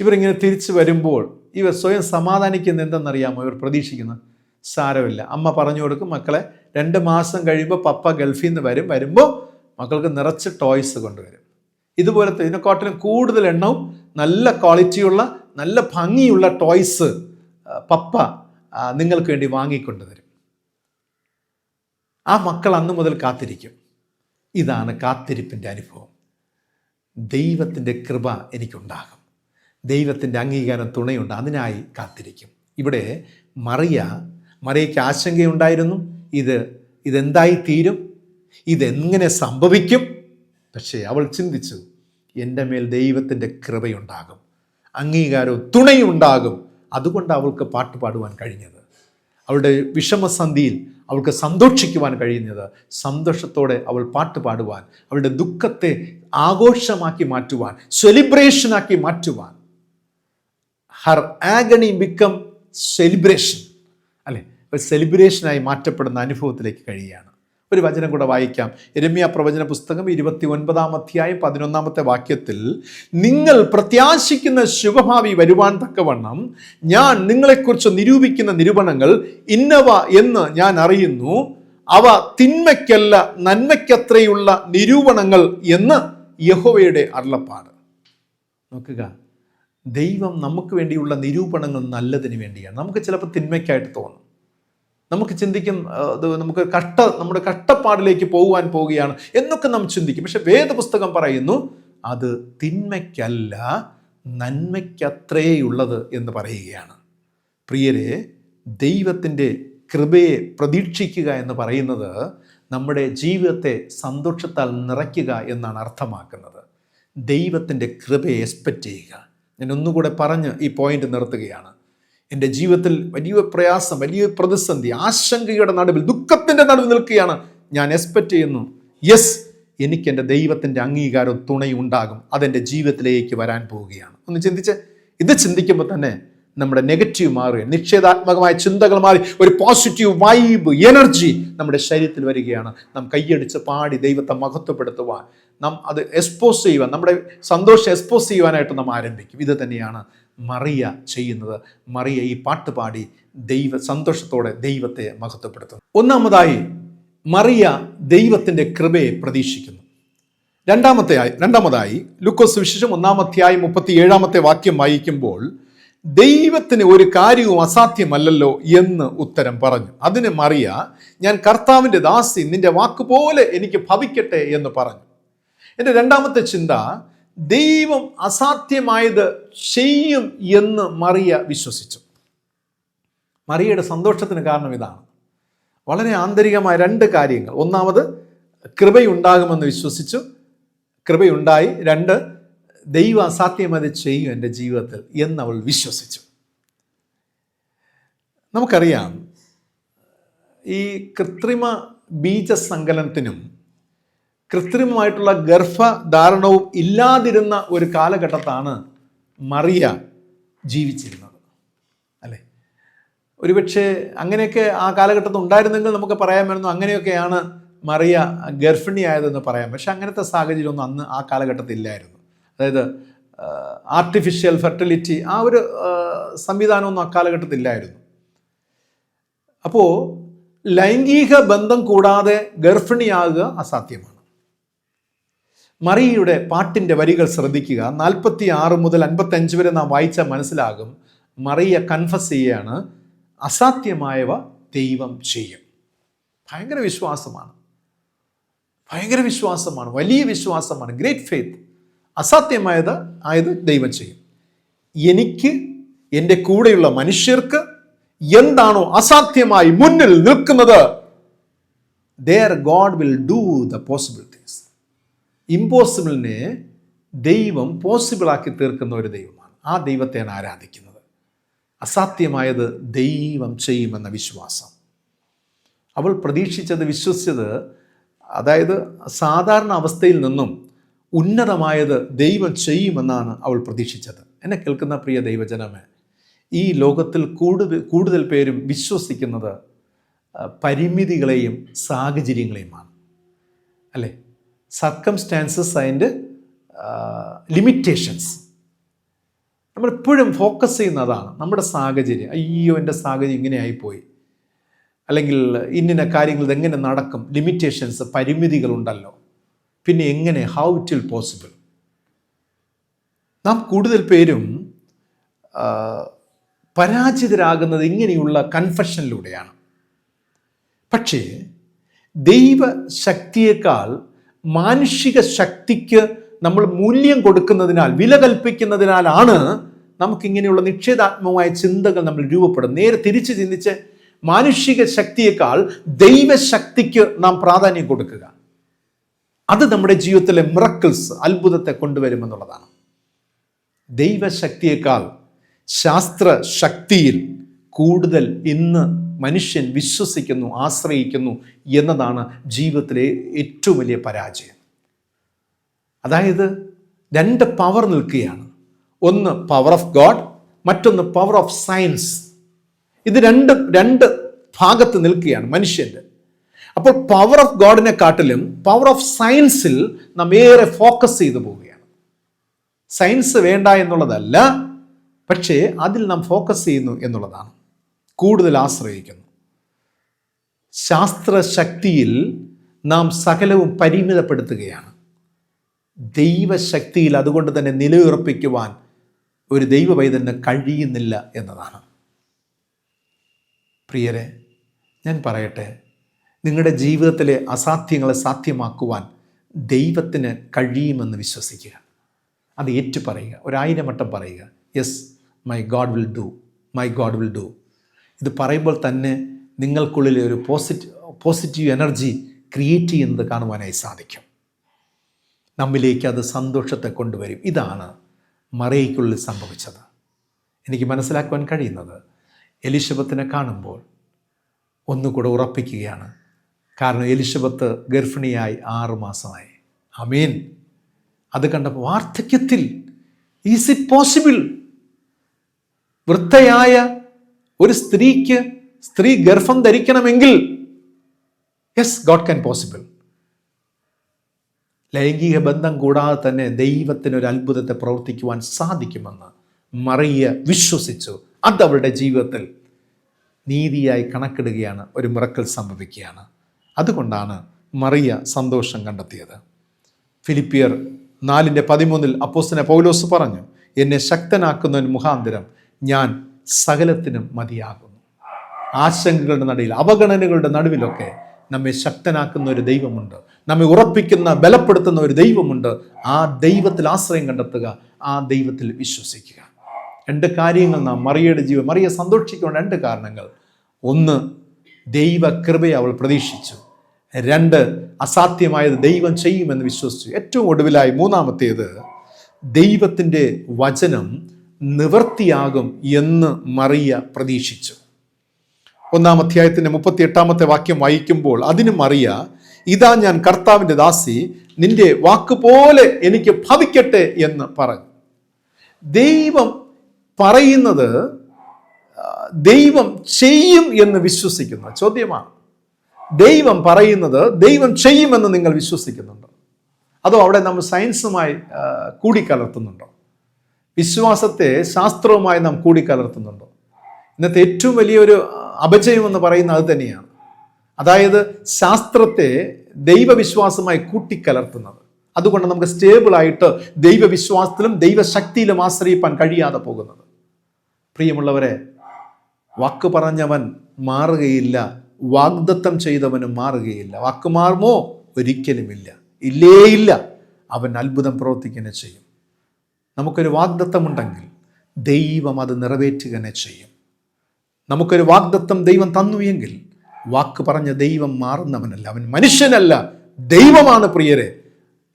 ഇവരിങ്ങനെ തിരിച്ചു വരുമ്പോൾ ഇവർ സ്വയം സമാധാനിക്കുന്ന എന്തെന്നറിയാമോ? ഇവർ പ്രതീക്ഷിക്കുന്നത്, സാരമില്ല, അമ്മ പറഞ്ഞു കൊടുക്കും, മക്കളെ 2 മാസം കഴിയുമ്പോൾ പപ്പ ഗൾഫിൽ നിന്ന് വരുമ്പോൾ മക്കൾക്ക് നിറച്ച് ടോയ്സ് കൊണ്ടുവരും. ഇതുപോലത്തെ ഇതിനെക്കാട്ടിലും കൂടുതൽ എണ്ണവും നല്ല ക്വാളിറ്റിയുള്ള, നല്ല ഭംഗിയുള്ള ടോയ്സ് പപ്പ നിങ്ങൾക്ക് വേണ്ടി വാങ്ങിക്കൊണ്ടുവരും. ആ മക്കൾ അന്ന് മുതൽ കാത്തിരിക്കും. ഇതാണ് കാത്തിരിപ്പിൻ്റെ അനുഭവം. ദൈവത്തിൻ്റെ കൃപ എനിക്കുണ്ടാകും, ദൈവത്തിൻ്റെ അംഗീകാരം, തുണയുണ്ട്, അതിനായി കാത്തിരിക്കും. ഇവിടെ മറിയയ്ക്ക് ആശങ്കയുണ്ടായിരുന്നു. ഇതെന്തായി തീരും, ഇതെങ്ങനെ സംഭവിക്കും? പക്ഷേ അവൾ ചിന്തിച്ചു, എൻ്റെ മേൽ ദൈവത്തിൻ്റെ കൃപയുണ്ടാകും, അംഗീകാരവും തുണയും ഉണ്ടാകും. അതുകൊണ്ട് അവൾക്ക് പാട്ട് പാടുവാൻ കഴിഞ്ഞത്. അവളുടെ വിഷമസന്ധിയിൽ അവൾക്ക് സന്തോഷിക്കുവാൻ കഴിയുന്നത്, സന്തോഷത്തോടെ അവൾ പാട്ട് പാടുവാൻ, അവളുടെ ദുഃഖത്തെ ആഘോഷമാക്കി മാറ്റുവാൻ, സെലിബ്രേഷനാക്കി മാറ്റുവാൻ. ഹർ ആഗണി ബിക്കം സെലിബ്രേഷൻ, അല്ലെ? ഒരു സെലിബ്രേഷനായി മാറ്റപ്പെടുന്ന അനുഭവത്തിലേക്ക് കഴിയുകയാണ്. ഒരു വചനം കൂടെ വായിക്കാം. യിരെമ്യാ പ്രവചന പുസ്തകം 29-ാം അധ്യായം 11-ാമത്തെ വാക്യത്തിൽ, നിങ്ങൾ പ്രത്യാശിക്കുന്ന ശുഭഭാവി വരുവാൻ തക്കവണ്ണം ഞാൻ നിങ്ങളെക്കുറിച്ച് നിരൂപിക്കുന്ന നിരൂപണങ്ങൾ ഇന്നവ എന്ന് ഞാൻ അറിയുന്നു, അവ തിന്മയ്ക്കല്ല നന്മയ്ക്കത്രയുള്ള നിരൂപണങ്ങൾ എന്ന് യഹോവയുടെ അരുളപ്പാട്. നോക്കുക, ദൈവം നമുക്ക് വേണ്ടിയുള്ള നിരൂപണങ്ങൾ നല്ലതിന് വേണ്ടിയാണ്. നമുക്ക് ചിലപ്പോൾ തിന്മയ്ക്കായിട്ട് തോന്നും. നമുക്ക് ചിന്തിക്കും, നമുക്ക് നമ്മുടെ കഷ്ടപ്പാടിലേക്ക് പോവുകയാണ് എന്നൊക്കെ നാം ചിന്തിക്കും. പക്ഷെ വേദപുസ്തകം പറയുന്നു, അത് തിന്മയ്ക്കല്ല നന്മയ്ക്കത്രേയുള്ളത് എന്ന് പറയുകയാണ്. പ്രിയരെ, ദൈവത്തിൻ്റെ കൃപയെ പ്രതീക്ഷിക്കുക എന്ന് പറയുന്നത് നമ്മുടെ ജീവിതത്തെ സന്തോഷത്താൽ നിറയ്ക്കുക എന്നാണ് അർത്ഥമാക്കുന്നത്. ദൈവത്തിൻ്റെ കൃപയെ എക്സ്പെക്റ്റ് ചെയ്യുക. ഞാൻ ഒന്നുകൂടെ പറഞ്ഞ് ഈ പോയിന്റ് നിർത്തുകയാണ്. എൻ്റെ ജീവിതത്തിൽ വലിയ പ്രയാസം, വലിയ പ്രതിസന്ധി, ആശങ്കയുടെ നടുവിൽ, ദുഃഖത്തിൻ്റെ നടുവിൽ നിൽക്കുകയാണ്. ഞാൻ എക്സ്പെക്റ്റ് ചെയ്യുന്നു, യെസ്, എനിക്ക് എൻ്റെ ദൈവത്തിൻ്റെ അംഗീകാരവും തുണയും ഉണ്ടാകും. അതെൻ്റെ ജീവിതത്തിലേക്ക് വരാൻ പോവുകയാണ്. ഒന്ന് ചിന്തിച്ച്, ഇത് ചിന്തിക്കുമ്പോൾ തന്നെ നമ്മുടെ നെഗറ്റീവ് മാറുകയാണ്, നിഷേധാത്മകമായ ചിന്തകൾ മാറി ഒരു പോസിറ്റീവ് വൈബ്, എനർജി നമ്മുടെ ശരീരത്തിൽ വരികയാണ്. നാം കൈയടിച്ച് പാടി ദൈവത്തെ മഹത്വപ്പെടുത്തുവാൻ, നാം അത് എക്സ്പോസ് ചെയ്യുവാൻ, നമ്മുടെ സന്തോഷം എക്സ്പോസ് ചെയ്യുവാനായിട്ട് നാം ആരംഭിക്കും. ഇത് തന്നെയാണ് മറിയ ചെയ്യുന്നത്. മറിയ ഈ പാട്ട് പാടി സന്തോഷത്തോടെ ദൈവത്തെ മഹത്വപ്പെടുത്തുന്നു. ഒന്നാമതായി മറിയ ദൈവത്തിൻ്റെ കൃപയെ പ്രതീക്ഷിക്കുന്നു. രണ്ടാമതായി ലൂക്കോസ് സുവിശേഷം 1-37 വാക്യം വായിക്കുമ്പോൾ, ദൈവത്തിന് ഒരു കാര്യവും അസാധ്യമല്ലല്ലോ എന്ന് ഉത്തരം പറഞ്ഞു. അതിന് മറിയ, ഞാൻ കർത്താവിൻ്റെ ദാസി, നിന്റെ വാക്കുപോലെ എനിക്ക് ഭവിക്കട്ടെ എന്ന് പറഞ്ഞു. എൻ്റെ രണ്ടാമത്തെ ചിന്ത, ദൈവം അസാധ്യമായത് ചെയ്യും എന്ന് മറിയ വിശ്വസിച്ചു. മറിയയുടെ സന്തോഷത്തിന് കാരണം ഇതാണ്. വളരെ ആന്തരികമായ രണ്ട് കാര്യങ്ങൾ. ഒന്നാമത്, കൃപയുണ്ടാകുമെന്ന് വിശ്വസിച്ചു, കൃപയുണ്ടായി. രണ്ട്, ദൈവം അസാധ്യമത് ചെയ്യും എൻ്റെ ജീവിതത്തിൽ എന്നവൾ വിശ്വസിച്ചു. നമുക്കറിയാം, ഈ കൃത്രിമ ബീജസങ്കലനത്തിനും കൃത്രിമമായിട്ടുള്ള ഗർഭധാരണവും ഇല്ലാതിരുന്ന ഒരു കാലഘട്ടത്താണ് മറിയ ജീവിച്ചിരുന്നത്, അല്ലേ? ഒരുപക്ഷെ അങ്ങനെയൊക്കെ ആ കാലഘട്ടത്തിൽ ഉണ്ടായിരുന്നെങ്കിൽ നമുക്ക് പറയാമായിരുന്നു, അങ്ങനെയൊക്കെയാണ് മറിയ ഗർഭിണിയായതെന്ന് പറയാം. പക്ഷെ അങ്ങനത്തെ സാഹചര്യമൊന്നും അന്ന് ആ കാലഘട്ടത്തിൽ ഇല്ലായിരുന്നു. അതായത് ആർട്ടിഫിഷ്യൽ ഫെർട്ടിലിറ്റി, ആ ഒരു സംവിധാനമൊന്നും അക്കാലഘട്ടത്തിൽ ഇല്ലായിരുന്നു. അപ്പോൾ ലൈംഗിക ബന്ധം കൂടാതെ ഗർഭിണിയാകുക അസാധ്യമാണ്. മറിയയുടെ പാട്ടിൻ്റെ വരികൾ ശ്രദ്ധിക്കുക. 46 മുതൽ 55 വരെ നാം വായിച്ചാൽ മനസ്സിലാകും. മറിയ കൺഫസ് ചെയ്യുകയാണ്, അസാധ്യമായവ ദൈവം ചെയ്യും. ഭയങ്കര വിശ്വാസമാണ്, വലിയ വിശ്വാസമാണ്, ഗ്രേറ്റ് ഫെയ്ത്ത്. അസാധ്യമായത് ദൈവം ചെയ്യും. എനിക്ക്, എൻ്റെ കൂടെയുള്ള മനുഷ്യർക്ക് എന്താണോ അസാധ്യമായി മുന്നിൽ നിൽക്കുന്നത്, there God will do the possible things. ഇമ്പോസിബിളിനെ ദൈവം പോസിബിളാക്കി തീർക്കുന്ന ഒരു ദൈവമാണ്. ആ ദൈവത്തെയാണ് ആരാധിക്കുന്നത്. അസാധ്യമായത് ദൈവം ചെയ്യുമെന്ന വിശ്വാസം. അവൾ പ്രതീക്ഷിച്ചത്, വിശ്വസിച്ചത്, അതായത് സാധാരണ അവസ്ഥയിൽ നിന്നും ഉന്നതമായത് ദൈവം ചെയ്യുമെന്നാണ് അവൾ പ്രതീക്ഷിച്ചത്. എന്നെ കേൾക്കുന്ന പ്രിയ ദൈവജനമേ, ഈ ലോകത്തിൽ കൂടുതൽ പേരും വിശ്വസിക്കുന്നത് പരിമിതികളെയും സാഹചര്യങ്ങളെയുമാണ്, അല്ലേ? Circumstances and limitations. നമ്മളെപ്പോഴും ഫോക്കസ് ചെയ്യുന്നതാണ് നമ്മുടെ സാഹചര്യം. അയ്യോ, എൻ്റെ സാഹചര്യം ഇങ്ങനെ ആയിപ്പോയി, അല്ലെങ്കിൽ ഇന്ന കാര്യങ്ങൾ ഇതെങ്ങനെ നടക്കും, ലിമിറ്റേഷൻസ്, പരിമിതികളുണ്ടല്ലോ, പിന്നെ എങ്ങനെ, ഹൗ ഇറ്റ് വിൽ പോസിബിൾ. നാം കൂടുതൽ പേരും പരാജിതരാകുന്നത് ഇങ്ങനെയുള്ള കൺഫഷനിലൂടെയാണ്. പക്ഷേ ദൈവശക്തിയേക്കാൾ മാനുഷിക ശക്തിക്ക് നമ്മൾ മൂല്യം കൊടുക്കുന്നതിനാൽ, വില കൽപ്പിക്കുന്നതിനാലാണ് നമുക്കിങ്ങനെയുള്ള നിഷേധാത്മകമായ ചിന്തകൾ നമ്മൾ രൂപപ്പെടും. നേരെ തിരിച്ച് ചിന്തിച്ച്, മാനുഷിക ശക്തിയേക്കാൾ ദൈവശക്തിക്ക് നാം പ്രാധാന്യം കൊടുക്കുക. അത് നമ്മുടെ ജീവിതത്തിലെ മിറക്കിൾസ്, അത്ഭുതത്തെ കൊണ്ടുവരുമെന്നുള്ളതാണ്. ദൈവശക്തിയേക്കാൾ ശാസ്ത്രശക്തിയിൽ കൂടുതൽ ഇന്ന് മനുഷ്യൻ വിശ്വസിക്കുന്നു, ആശ്രയിക്കുന്നു എന്നതാണ് ജീവിതത്തിലെ ഏറ്റവും വലിയ പരാജയം. അതായത് രണ്ട് പവർ നിൽക്കുകയാണ്. ഒന്ന് പവർ ഓഫ് ഗോഡ്, മറ്റൊന്ന് പവർ ഓഫ് സയൻസ്. ഇത് രണ്ട് ഭാഗത്ത് നിൽക്കുകയാണ് മനുഷ്യൻ്റെ. അപ്പോൾ പവർ ഓഫ് ഗോഡിനെ കാട്ടിലും പവർ ഓഫ് സയൻസിൽ നാം ഏറെ ഫോക്കസ് ചെയ്തു പോവുകയാണ്. സയൻസ് വേണ്ട എന്നുള്ളതല്ല, പക്ഷേ അതിൽ നാം ഫോക്കസ് ചെയ്യുന്നു എന്നുള്ളതാണ്. കൂടുതൽ ആശ്രയിക്കുന്നു. ശാസ്ത്രശക്തിയിൽ നാം സകലവും പരിമിതപ്പെടുത്തുകയാണ്. ദൈവശക്തിയിൽ അതുകൊണ്ട് തന്നെ നിലയുറപ്പിക്കുവാൻ ഒരു ദൈവവൈതന് കഴിയുന്നില്ല എന്നതാണ്. പ്രിയരെ, ഞാൻ പറയട്ടെ, നിങ്ങളുടെ ജീവിതത്തിലെ അസാധ്യങ്ങളെ സാധ്യമാക്കുവാൻ ദൈവത്തിന് കഴിയുമെന്ന് വിശ്വസിക്കുക. അത് ഏറ്റുപറയുക, 1000 വട്ടം പറയുക, yes, my God will do, my God will do. ഇത് പറയുമ്പോൾ തന്നെ നിങ്ങൾക്കുള്ളിലെ ഒരു പോസിറ്റീവ് എനർജി ക്രിയേറ്റ് ചെയ്യുന്നത് കാണുവാനായി സാധിക്കും. നമ്മിലേക്ക് അത് സന്തോഷത്തെ കൊണ്ടുവരും. ഇതാണ് മറിയയ്ക്കുള്ളിൽ സംഭവിച്ചത്. എനിക്ക് മനസ്സിലാക്കുവാൻ കഴിയുന്നത്, എലിശബത്തിനെ കാണുമ്പോൾ ഒന്നുകൂടെ ഉറപ്പിക്കുകയാണ്. കാരണം എലിശബത്ത് ഗർഭിണിയായി 6 മാസമായി. ആമേൻ. അത് കണ്ടപ്പോൾ വാർദ്ധക്യത്തിൽ ഈസ് ഇറ്റ് പോസിബിൾ? വൃദ്ധയായ ഒരു സ്ത്രീ ഗർഭം ധരിക്കണമെങ്കിൽ യെസ്, ഗോഡ് ക്യാൻ പോസിബിൾ. ലൈംഗിക ബന്ധം കൂടാതെ തന്നെ ദൈവത്തിനൊരു അത്ഭുതത്തെ പ്രവർത്തിക്കുവാൻ സാധിക്കുമെന്ന് മറിയ വിശ്വസിച്ചു. അത് അവളുടെ ജീവിതത്തിൽ നീതിയായി കണക്കിടുകയാണ്, ഒരു മിറക്കിൾ സംഭവിക്കുകയാണ്. അതുകൊണ്ടാണ് മറിയ സന്തോഷം കണ്ടെത്തിയത്. ഫിലിപ്പിയർ 4:13 അപ്പോസ്തലനായ പൗലോസ് പറഞ്ഞു, എന്നെ ശക്തനാക്കുന്നവൻ മുഖാന്തരം ഞാൻ സകലത്തിനും മതിയാകുന്നു. ആശങ്കകളുടെ നടുവിൽ, അവഗണനകളുടെ നടുവിലൊക്കെ നമ്മെ ശക്തനാക്കുന്ന ഒരു ദൈവമുണ്ട്, നമ്മെ ഉറപ്പിക്കുന്ന, ബലപ്പെടുത്തുന്ന ഒരു ദൈവമുണ്ട്. ആ ദൈവത്തിൽ ആശ്രയം കണ്ടെത്തുക, ആ ദൈവത്തിൽ വിശ്വസിക്കുക. 2 കാര്യങ്ങൾ നാം മറിയയുടെ ജീവൻ, മറിയ സന്തോഷിക്കുന്ന 2 കാരണങ്ങൾ. 1, ദൈവകൃപയെ അവൾ പ്രതീക്ഷിച്ചു. 2, അസാധ്യമായത് ദൈവം ചെയ്യുമെന്ന് വിശ്വസിച്ചു. ഏറ്റവും ഒടുവിലായി 3-ാമത്തേത്, ദൈവത്തിൻ്റെ വചനം നിവൃത്തിയാകും എന്ന് മറിയ പ്രതീക്ഷിച്ചു. 1-ാം അധ്യായത്തിൻ്റെ 38-ാമത്തെ വാക്യം വായിക്കുമ്പോൾ, അതിന് മറിയ, ഇതാ ഞാൻ കർത്താവിൻ്റെ ദാസി, നിന്റെ വാക്കുപോലെ എനിക്ക് ഭവിക്കട്ടെ എന്ന് പറഞ്ഞു. ദൈവം പറയുന്നത് ദൈവം ചെയ്യും എന്ന് വിശ്വസിക്കുന്ന ചോദ്യമാണ്. ദൈവം പറയുന്നത് ദൈവം ചെയ്യുമെന്ന് നിങ്ങൾ വിശ്വസിക്കുന്നുണ്ടോ? അതോ അവിടെ നമ്മൾ സയൻസുമായി കൂടിക്കലർത്തുന്നുണ്ടോ? വിശ്വാസത്തെ ശാസ്ത്രവുമായി നാം കൂടിക്കലർത്തുന്നുണ്ടോ? ഇന്നത്തെ ഏറ്റവും വലിയൊരു അപജയം എന്ന് പറയുന്നത് അത് തന്നെയാണ്. അതായത് ശാസ്ത്രത്തെ ദൈവവിശ്വാസമായി കൂട്ടിക്കലർത്തുന്നത്. അതുകൊണ്ട് നമുക്ക് സ്റ്റേബിളായിട്ട് ദൈവവിശ്വാസത്തിലും ദൈവശക്തിയിലും ആശ്രയിപ്പാൻ കഴിയാതെ പോകുന്നത്. പ്രിയമുള്ളവരെ, വാക്ക് പറഞ്ഞവൻ മാറുകയില്ല, വാഗ്ദത്തം ചെയ്തവനും മാറുകയില്ല. വാക്ക് മാറുമോ? ഒരിക്കലുമില്ല, ഇല്ല. അവൻ അത്ഭുതം പ്രവർത്തിക്കുക ചെയ്യും. നമുക്കൊരു വാഗ്ദത്തമുണ്ടെങ്കിൽ ദൈവം അത് നിറവേറ്റുക ചെയ്യും. നമുക്കൊരു വാഗ്ദത്തം ദൈവം തന്നു എങ്കിൽ, വാക്ക് പറഞ്ഞ ദൈവം മാറുന്നവനല്ല, അവൻ മനുഷ്യനല്ല, ദൈവമാണ്. പ്രിയരെ,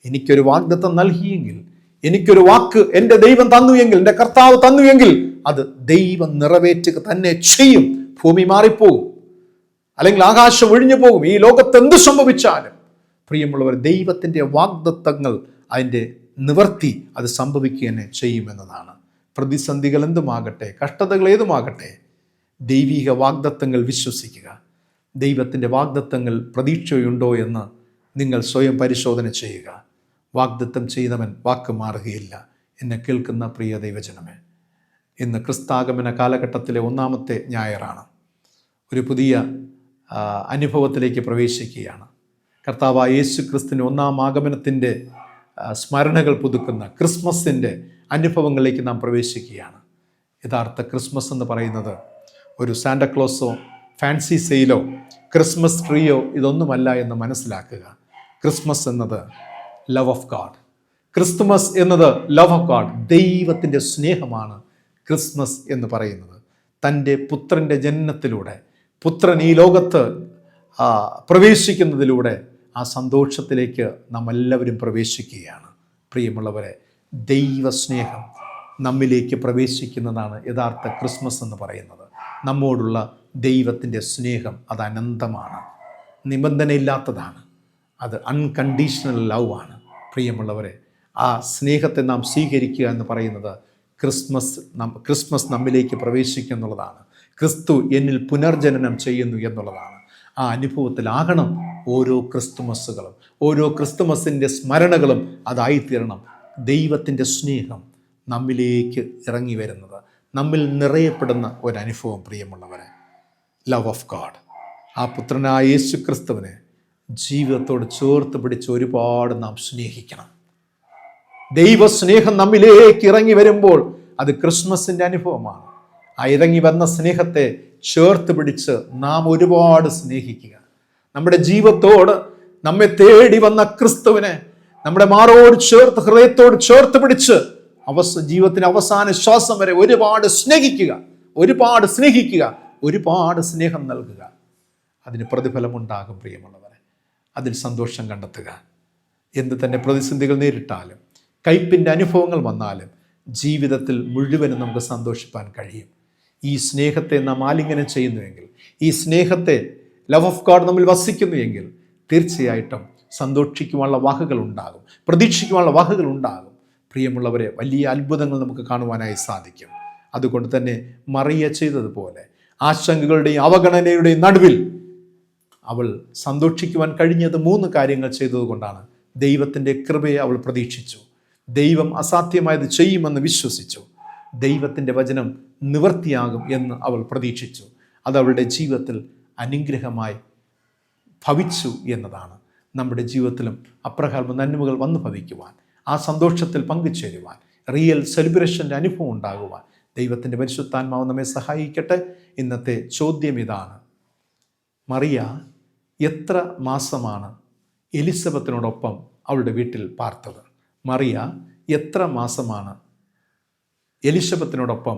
എനിക്കൊരു വാഗ്ദത്തം നൽകിയെങ്കിൽ, എനിക്കൊരു വാക്ക് എൻ്റെ ദൈവം തന്നു എങ്കിൽ, എൻ്റെ കർത്താവ് തന്നു എങ്കിൽ, അത് ദൈവം നിറവേറ്റുക തന്നെ ചെയ്യും. ഭൂമി മാറിപ്പോകും, അല്ലെങ്കിൽ ആകാശം ഒഴിഞ്ഞു പോകും, ഈ ലോകത്ത് എന്ത് സംഭവിച്ചാലും പ്രിയമുള്ളവർ, ദൈവത്തിൻ്റെ വാഗ്ദത്തങ്ങൾ, അതിൻ്റെ നിവർത്തി അത് സംഭവിക്കുക തന്നെ ചെയ്യുമെന്നതാണ്. പ്രതിസന്ധികൾ എന്തുമാകട്ടെ, കഷ്ടതകൾ ഏതുമാകട്ടെ, ദൈവിക വാഗ്ദത്തങ്ങൾ വിശ്വസിക്കുക. ദൈവത്തിൻ്റെ വാഗ്ദത്തങ്ങൾ പ്രതീക്ഷയുണ്ടോ എന്ന് നിങ്ങൾ സ്വയം പരിശോധന ചെയ്യുക. വാഗ്ദത്തം ചെയ്തവൻ വാക്ക് മാറുകയില്ല. എന്നെ കേൾക്കുന്ന പ്രിയ ദൈവജനമേ, ഇന്ന് ക്രിസ്താഗമന കാലഘട്ടത്തിലെ 1-ാമത്തെ ഞായറാണ്. ഒരു പുതിയ അനുഭവത്തിലേക്ക് പ്രവേശിക്കുകയാണ്. കർത്താവായ യേശു ക്രിസ്തുവിൻ്റെ 1-ാം ആഗമനത്തിൻ്റെ സ്മരണകൾ പുതുക്കുന്ന ക്രിസ്മസിൻ്റെ അനുഭവങ്ങളിലേക്ക് നാം പ്രവേശിക്കുകയാണ്. യഥാർത്ഥ ക്രിസ്മസ് എന്ന് പറയുന്നത് ഒരു സാന്റക്ലോസോ ഫാൻസി സെയിലോ ക്രിസ്മസ് ട്രീയോ ഇതൊന്നുമല്ല എന്ന് മനസ്സിലാക്കുക. ക്രിസ്മസ് എന്നത് ലവ് ഓഫ് ഗാഡ്. ക്രിസ്തുമസ് എന്നത് ലവ് ഓഫ് ഗാഡ്. ദൈവത്തിൻ്റെ സ്നേഹമാണ് ക്രിസ്മസ് എന്ന് പറയുന്നത്. തൻ്റെ പുത്രൻ്റെ ജനനത്തിലൂടെ, പുത്രൻ ഈ ലോകത്ത് പ്രവേശിക്കുന്നതിലൂടെ ആ സന്തോഷത്തിലേക്ക് നാം എല്ലാവരും പ്രവേശിക്കുകയാണ്. പ്രിയമുള്ളവരെ, ദൈവസ്നേഹം നമ്മിലേക്ക് പ്രവേശിക്കുന്നതാണ് യഥാർത്ഥ ക്രിസ്മസ് എന്ന് പറയുന്നത്. നമ്മോടുള്ള ദൈവത്തിൻ്റെ സ്നേഹം അത് അനന്തമാണ്, നിബന്ധനയില്ലാത്തതാണ്, അത് അൺകണ്ടീഷണൽ ലവ് ആണ്. പ്രിയമുള്ളവരെ, ആ സ്നേഹത്തെ നാം സ്വീകരിക്കുക എന്ന് പറയുന്നത് ക്രിസ്മസ് നമ്മിലേക്ക് പ്രവേശിക്കുക എന്നുള്ളതാണ്. ക്രിസ്തു എന്നിൽ പുനർജനനം ചെയ്യുന്നു എന്നുള്ളതാണ്. ആ അനുഭവത്തിലാകണം ഓരോ ക്രിസ്തുമസുകളും, ഓരോ ക്രിസ്തുമസിൻ്റെ സ്മരണകളും അതായിത്തീരണം. ദൈവത്തിൻ്റെ സ്നേഹം നമ്മിലേക്ക് ഇറങ്ങി വരുന്നത്, നമ്മിൽ നിറയപ്പെടുന്ന ഒരനുഭവം. പ്രിയമുള്ളവരെ, ലവ് ഓഫ് ഗാഡ്, ആ പുത്രനായ യേശു ക്രിസ്തുവിനെ ജീവിതത്തോട് ചേർത്ത് പിടിച്ച് ഒരുപാട് നാം സ്നേഹിക്കണം. ദൈവസ്നേഹം നമ്മിലേക്ക് ഇറങ്ങി വരുമ്പോൾ അത് ക്രിസ്മസിൻ്റെ അനുഭവമാണ്. ആ ഇറങ്ങി വന്ന സ്നേഹത്തെ ചേർത്ത് പിടിച്ച് നാം ഒരുപാട് സ്നേഹിക്കുക. നമ്മുടെ ജീവിതത്തോട് നമ്മെ തേടി വന്ന ക്രിസ്തുവിനെ നമ്മുടെ മാറോട് ചേർത്ത്, ഹൃദയത്തോട് ചേർത്ത് പിടിച്ച് ജീവിതത്തിന് അവസാന ശ്വാസം വരെ ഒരുപാട് സ്നേഹിക്കുക, ഒരുപാട് സ്നേഹം നൽകുക. അതിന് പ്രതിഫലമുണ്ടാകും. പ്രിയമുള്ളവരെ, അതിൽ സന്തോഷം കണ്ടെത്തുക. എന്ത് തന്നെ പ്രതിസന്ധികൾ നേരിട്ടാലും, കയ്പിൻ്റെ അനുഭവങ്ങൾ വന്നാലും ജീവിതത്തിൽ മുഴുവനും നമുക്ക് സന്തോഷിപ്പാൻ കഴിയും. ഈ സ്നേഹത്തെ നാം ആലിംഗനം ചെയ്യുന്നുവെങ്കിൽ, ഈ സ്നേഹത്തെ ലവ് ഓഫ് ഗോഡ് നമ്മിൽ വസിക്കുന്നു എങ്കിൽ തീർച്ചയായിട്ടും സന്തോഷിക്കുവാനുള്ള വാക്കുകൾ ഉണ്ടാകും, പ്രതീക്ഷിക്കുവാനുള്ള വാക്കുകൾ ഉണ്ടാകും. പ്രിയമുള്ളവരെ, വലിയ അത്ഭുതങ്ങൾ നമുക്ക് കാണുവാനായി സാധിക്കും. അതുകൊണ്ട് തന്നെ മറിയ ചെയ്തതുപോലെ ആശങ്കകളുടെയും അവഗണനയുടെയും നടുവിൽ അവൾ സന്തോഷിക്കുവാൻ കഴിഞ്ഞത് 3 കാര്യങ്ങൾ ചെയ്തതുകൊണ്ടാണ്. ദൈവത്തിൻ്റെ കൃപയെ അവൾ പ്രതീക്ഷിച്ചു, ദൈവം അസാധ്യമായത് ചെയ്യുമെന്ന് വിശ്വസിച്ചു, ദൈവത്തിൻ്റെ വചനം നിവൃത്തിയാകും എന്ന് അവൾ പ്രതീക്ഷിച്ചു. അത് അവളുടെ ജീവിതത്തിൽ അനുഗ്രഹമായി ഭവിച്ചു എന്നതാണ്. നമ്മുടെ ജീവിതത്തിലും അപ്രകാരം നന്മകൾ വന്നു ഭവിക്കുവാൻ, ആ സന്തോഷത്തിൽ പങ്കുചേരുവാൻ, റിയൽ സെലിബ്രേഷൻ്റെ അനുഭവം ഉണ്ടാകുവാൻ ദൈവത്തിൻ്റെ പരിശുദ്ധാത്മാവ് നമ്മെ സഹായിക്കട്ടെ. ഇന്നത്തെ ചോദ്യം ഇതാണ്: മറിയ എത്ര മാസമാണ് എലിസബത്തിനോടൊപ്പം അവളുടെ വീട്ടിൽ പാർത്തത്? മറിയ എത്ര മാസമാണ് എലിസബത്തിനോടൊപ്പം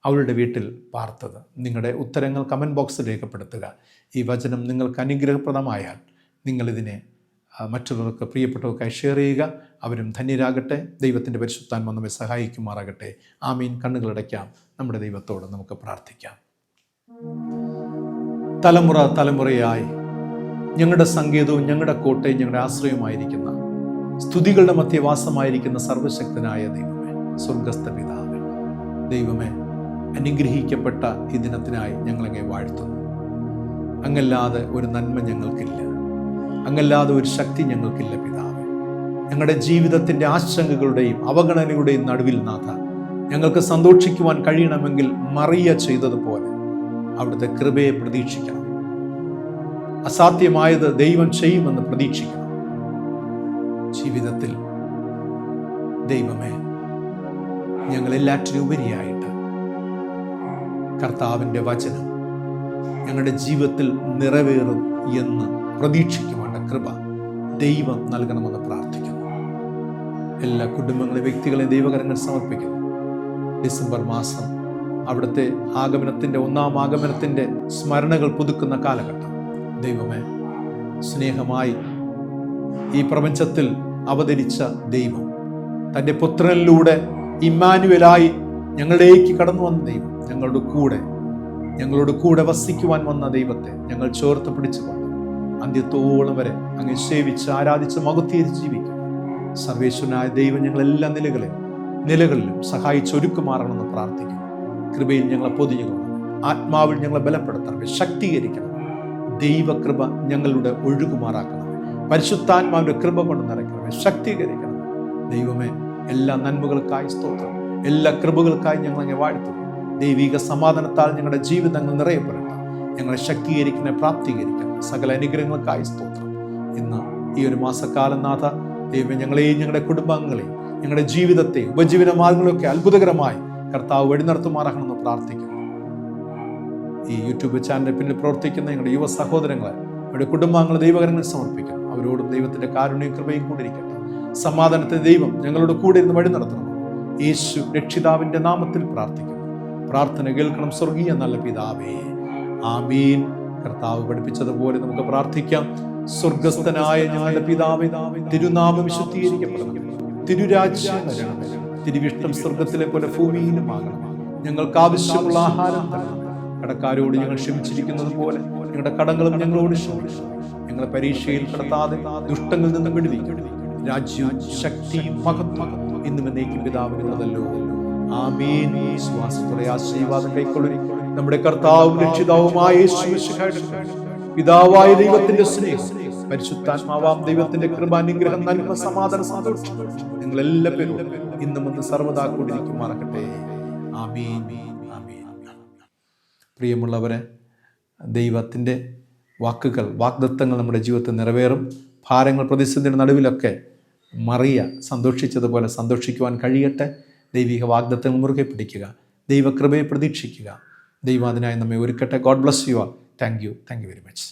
അവളുടെ വീട്ടിൽ പാർത്തത്? നിങ്ങളുടെ ഉത്തരങ്ങൾ കമൻറ്റ് ബോക്സിൽ രേഖപ്പെടുത്തുക. ഈ വചനം നിങ്ങൾക്ക് അനുഗ്രഹപ്രദമായാൽ നിങ്ങളിതിനെ മറ്റുള്ളവർക്ക്, പ്രിയപ്പെട്ടവർക്കായി ഷെയർ ചെയ്യുക. അവരും ധന്യരാകട്ടെ. ദൈവത്തിൻ്റെ പരിശുദ്ധാത്മാവ് നമ്മെ സഹായിക്കുമാറാകട്ടെ. ആമീൻ. കണ്ണുകളടയ്ക്കാം. നമ്മുടെ ദൈവത്തോട് നമുക്ക് പ്രാർത്ഥിക്കാം. തലമുറ തലമുറയായി ഞങ്ങളുടെ സങ്കേതവും ഞങ്ങളുടെ കോട്ടയും ഞങ്ങളുടെ ആശ്രയമായിരിക്കുന്ന, സ്തുതികളുടെ മധ്യവാസമായിരിക്കുന്ന സർവശക്തനായ ദൈവമേ, സ്വർഗസ്ഥ പിതാവേ, ദൈവമേ, അനുഗ്രഹിക്കപ്പെട്ട ഈ ദിനത്തിനായി ഞങ്ങളങ്ങെ വാഴ്ത്തുന്നു. അങ്ങല്ലാതെ ഒരു നന്മ ഞങ്ങൾക്കില്ല, അങ്ങല്ലാതെ ഒരു ശക്തി ഞങ്ങൾക്കില്ല പിതാവേ. ഞങ്ങളുടെ ജീവിതത്തിൻ്റെ ആശങ്കകളുടെയും അവഗണനയുടെയും നടുവിൽ നാഥ, ഞങ്ങൾക്ക് സന്തോഷിക്കുവാൻ കഴിയണമെങ്കിൽ മറിയ ചെയ്തതുപോലെ അവിടുത്തെ കൃപയെ പ്രതീക്ഷിക്കണം. അസാധ്യമായത് ദൈവം ചെയ്യുമെന്ന് പ്രതീക്ഷിക്കണം. ജീവിതത്തിൽ ദൈവമേ, ഞങ്ങളെല്ലാറ്റിനും ഉപരിയായിട്ട് കർത്താവിൻ്റെ വചനം ഞങ്ങളുടെ ജീവിതത്തിൽ നിറവേറും എന്ന് പ്രതീക്ഷിക്കുവാനുള്ള കൃപ ദൈവം നൽകണമെന്ന് പ്രാർത്ഥിക്കുന്നു. എല്ലാ കുടുംബങ്ങളെ, വ്യക്തികളെ ദൈവകരങ്ങൾ സമർപ്പിക്കുന്നു. ഡിസംബർ മാസം അവിടുത്തെ ആഗമനത്തിൻ്റെ, 1ാം ആഗമനത്തിൻ്റെ സ്മരണകൾ പുതുക്കുന്ന കാലഘട്ടം. ദൈവമേ, സ്നേഹമായി ഈ പ്രപഞ്ചത്തിൽ അവതരിച്ച ദൈവം, തൻ്റെ പുത്രനിലൂടെ ഇമ്മാനുവേലായി ഞങ്ങളിലേക്ക് കടന്നു വന്ന ദൈവം, ഞങ്ങളോട് കൂടെ വസിക്കുവാൻ വന്ന ദൈവത്തെ ഞങ്ങൾ ചേർത്ത് പിടിച്ചുകൊണ്ട് അന്ത്യത്തോളം വരെ അങ്ങ് സേവിച്ച് ആരാധിച്ച് മഹത്വീകരിച്ച് ജീവിക്കും. സർവേശ്വരനായ ദൈവം ഞങ്ങളെല്ലാ നിലകളിലും സഹായിച്ചൊരുക്കുമാറണമെന്ന് പ്രാർത്ഥിക്കുന്നു. കൃപയിൽ ഞങ്ങളെ പൊതിഞ്ഞുകൊണ്ട് ആത്മാവിൽ ഞങ്ങളെ ബലപ്പെടുത്തണം, ശക്തീകരിക്കണം. ദൈവകൃപ ഞങ്ങളുടെ ഒഴുകുമാറാക്കണം. പരിശുദ്ധാത്മാവിൻ്റെ കൃപ കൊണ്ട് നിറയ്ക്കണമേ, ശക്തീകരിക്കണം. ദൈവമേ, എല്ലാ നന്മകൾക്കായി സ്തോത്രം, എല്ലാ കൃപകൾക്കായി ഞങ്ങളങ്ങെ വാഴ്ത്തുന്നു. ദൈവിക സമാധാനത്താൽ ഞങ്ങളുടെ ജീവിതങ്ങൾ നിറയപ്പെടട്ടെ. ഞങ്ങളെ ശക്തീകരിക്കുന്ന, പ്രാപ്തീകരിക്കണം. സകല അനുഗ്രഹങ്ങൾക്കായി സ്തോത്രം. ഇന്ന് ഈ ഒരു മാസക്കാലം നാഥ ദൈവം ഞങ്ങളെയും ഞങ്ങളുടെ കുടുംബാംഗങ്ങളെയും ഞങ്ങളുടെ ജീവിതത്തെയും ഉപജീവന മാർഗങ്ങളൊക്കെ അത്ഭുതകരമായി കർത്താവ് വഴി നടത്തുമാറാകണമെന്ന് പ്രാർത്ഥിക്കുന്നു. ഈ യൂട്യൂബ് ചാനലിന് പിന്നിൽ പ്രവർത്തിക്കുന്ന ഞങ്ങളുടെ യുവ സഹോദരങ്ങളെ, അവരുടെ കുടുംബാംഗങ്ങളെ ദൈവകരങ്ങളിൽ സമർപ്പിക്കുന്നു. അവരോടും ദൈവത്തിന്റെ കാരുണ്യവും കൃപയും കൂടിയിരിക്കട്ടെ. സമാധാനത്തെ ദൈവം ഞങ്ങളുടെ കൂടെ ഇരുന്ന് വഴി നടത്തണം. യേശു രക്ഷിതാവിന്റെ നാമത്തിൽ പ്രാർത്ഥിക്കുന്നു. പ്രാർത്ഥന കേൾക്കണം സ്വർഗീയ നല്ല പിതാവേ. ആമീൻ. കർത്താവ് പഠിപ്പിച്ചതുപോലെ നമുക്ക് പ്രാർത്ഥിക്കാം. സ്വർഗസ്ഥനായ ഞങ്ങളുടെ പിതാവേ, തിരുനാമം വിശുദ്ധീകരിക്കപ്പെടണം, തിരുരാജ്യം വരണമേ, തിരുവിഷ്ടം സ്വർഗത്തിലെ പോലെ ഭൂമിയിലുമാകണം. ഞങ്ങൾക്ക് ആവശ്യമുള്ള ആഹാരം തരണം. കടക്കാരോട് ഞങ്ങൾ ക്ഷമിച്ചിരിക്കുന്നത് പോലെ ഞങ്ങളുടെ കടങ്ങളും ഞങ്ങളോട് ക്ഷമിക്കണം. ഞങ്ങളെ പരീക്ഷയിൽ കടത്താതെ ദുഷ്ടങ്ങളിൽ നിന്ന് വിടുവിക്കണം. രാജ്യവും ശക്തിയും മഹത്വം എന്നും എന്നേക്കും പിതാവിനുള്ളതല്ലോ. ആമേൻ. വിശ്വാസത്തോടെ ആശീർവാദം കൈക്കൊള്ളി. നമ്മുടെ കർത്താവും രക്ഷിതാവുമായ പിതാവായ ദൈവത്തിന്റെ സ്നേഹം, പരിശുദ്ധാത്മാവാം ദൈവത്തിന്റെ കൃപാനുഗ്രഹം, നന്മ, സമാധാനം, സന്തോഷം നിങ്ങൾ എല്ലാവരും ഇന്നും ഒന്ന് സർവ്വതാ കൂടിയിരിക്കുമാറാകട്ടെ. ആമേൻ. പ്രിയമുള്ളവരെ, ദൈവത്തിൻ്റെ വാഗ്ദത്തങ്ങൾ നമ്മുടെ ജീവിതത്തിൽ നിറവേറും. ഭാരങ്ങൾ, പ്രതിസന്ധിയുടെ നടുവിലൊക്കെ മറിയ സന്തോഷിച്ചതുപോലെ സന്തോഷിക്കുവാൻ കഴിയട്ടെ. ദൈവിക വാഗ്ദത്തങ്ങൾ മുറുകെ പിടിക്കുക, ദൈവകൃപയെ പ്രതീക്ഷിക്കുക. ദൈവം അതിനായി നമ്മെ ഒരുക്കട്ടെ. God bless you all. Thank you very much.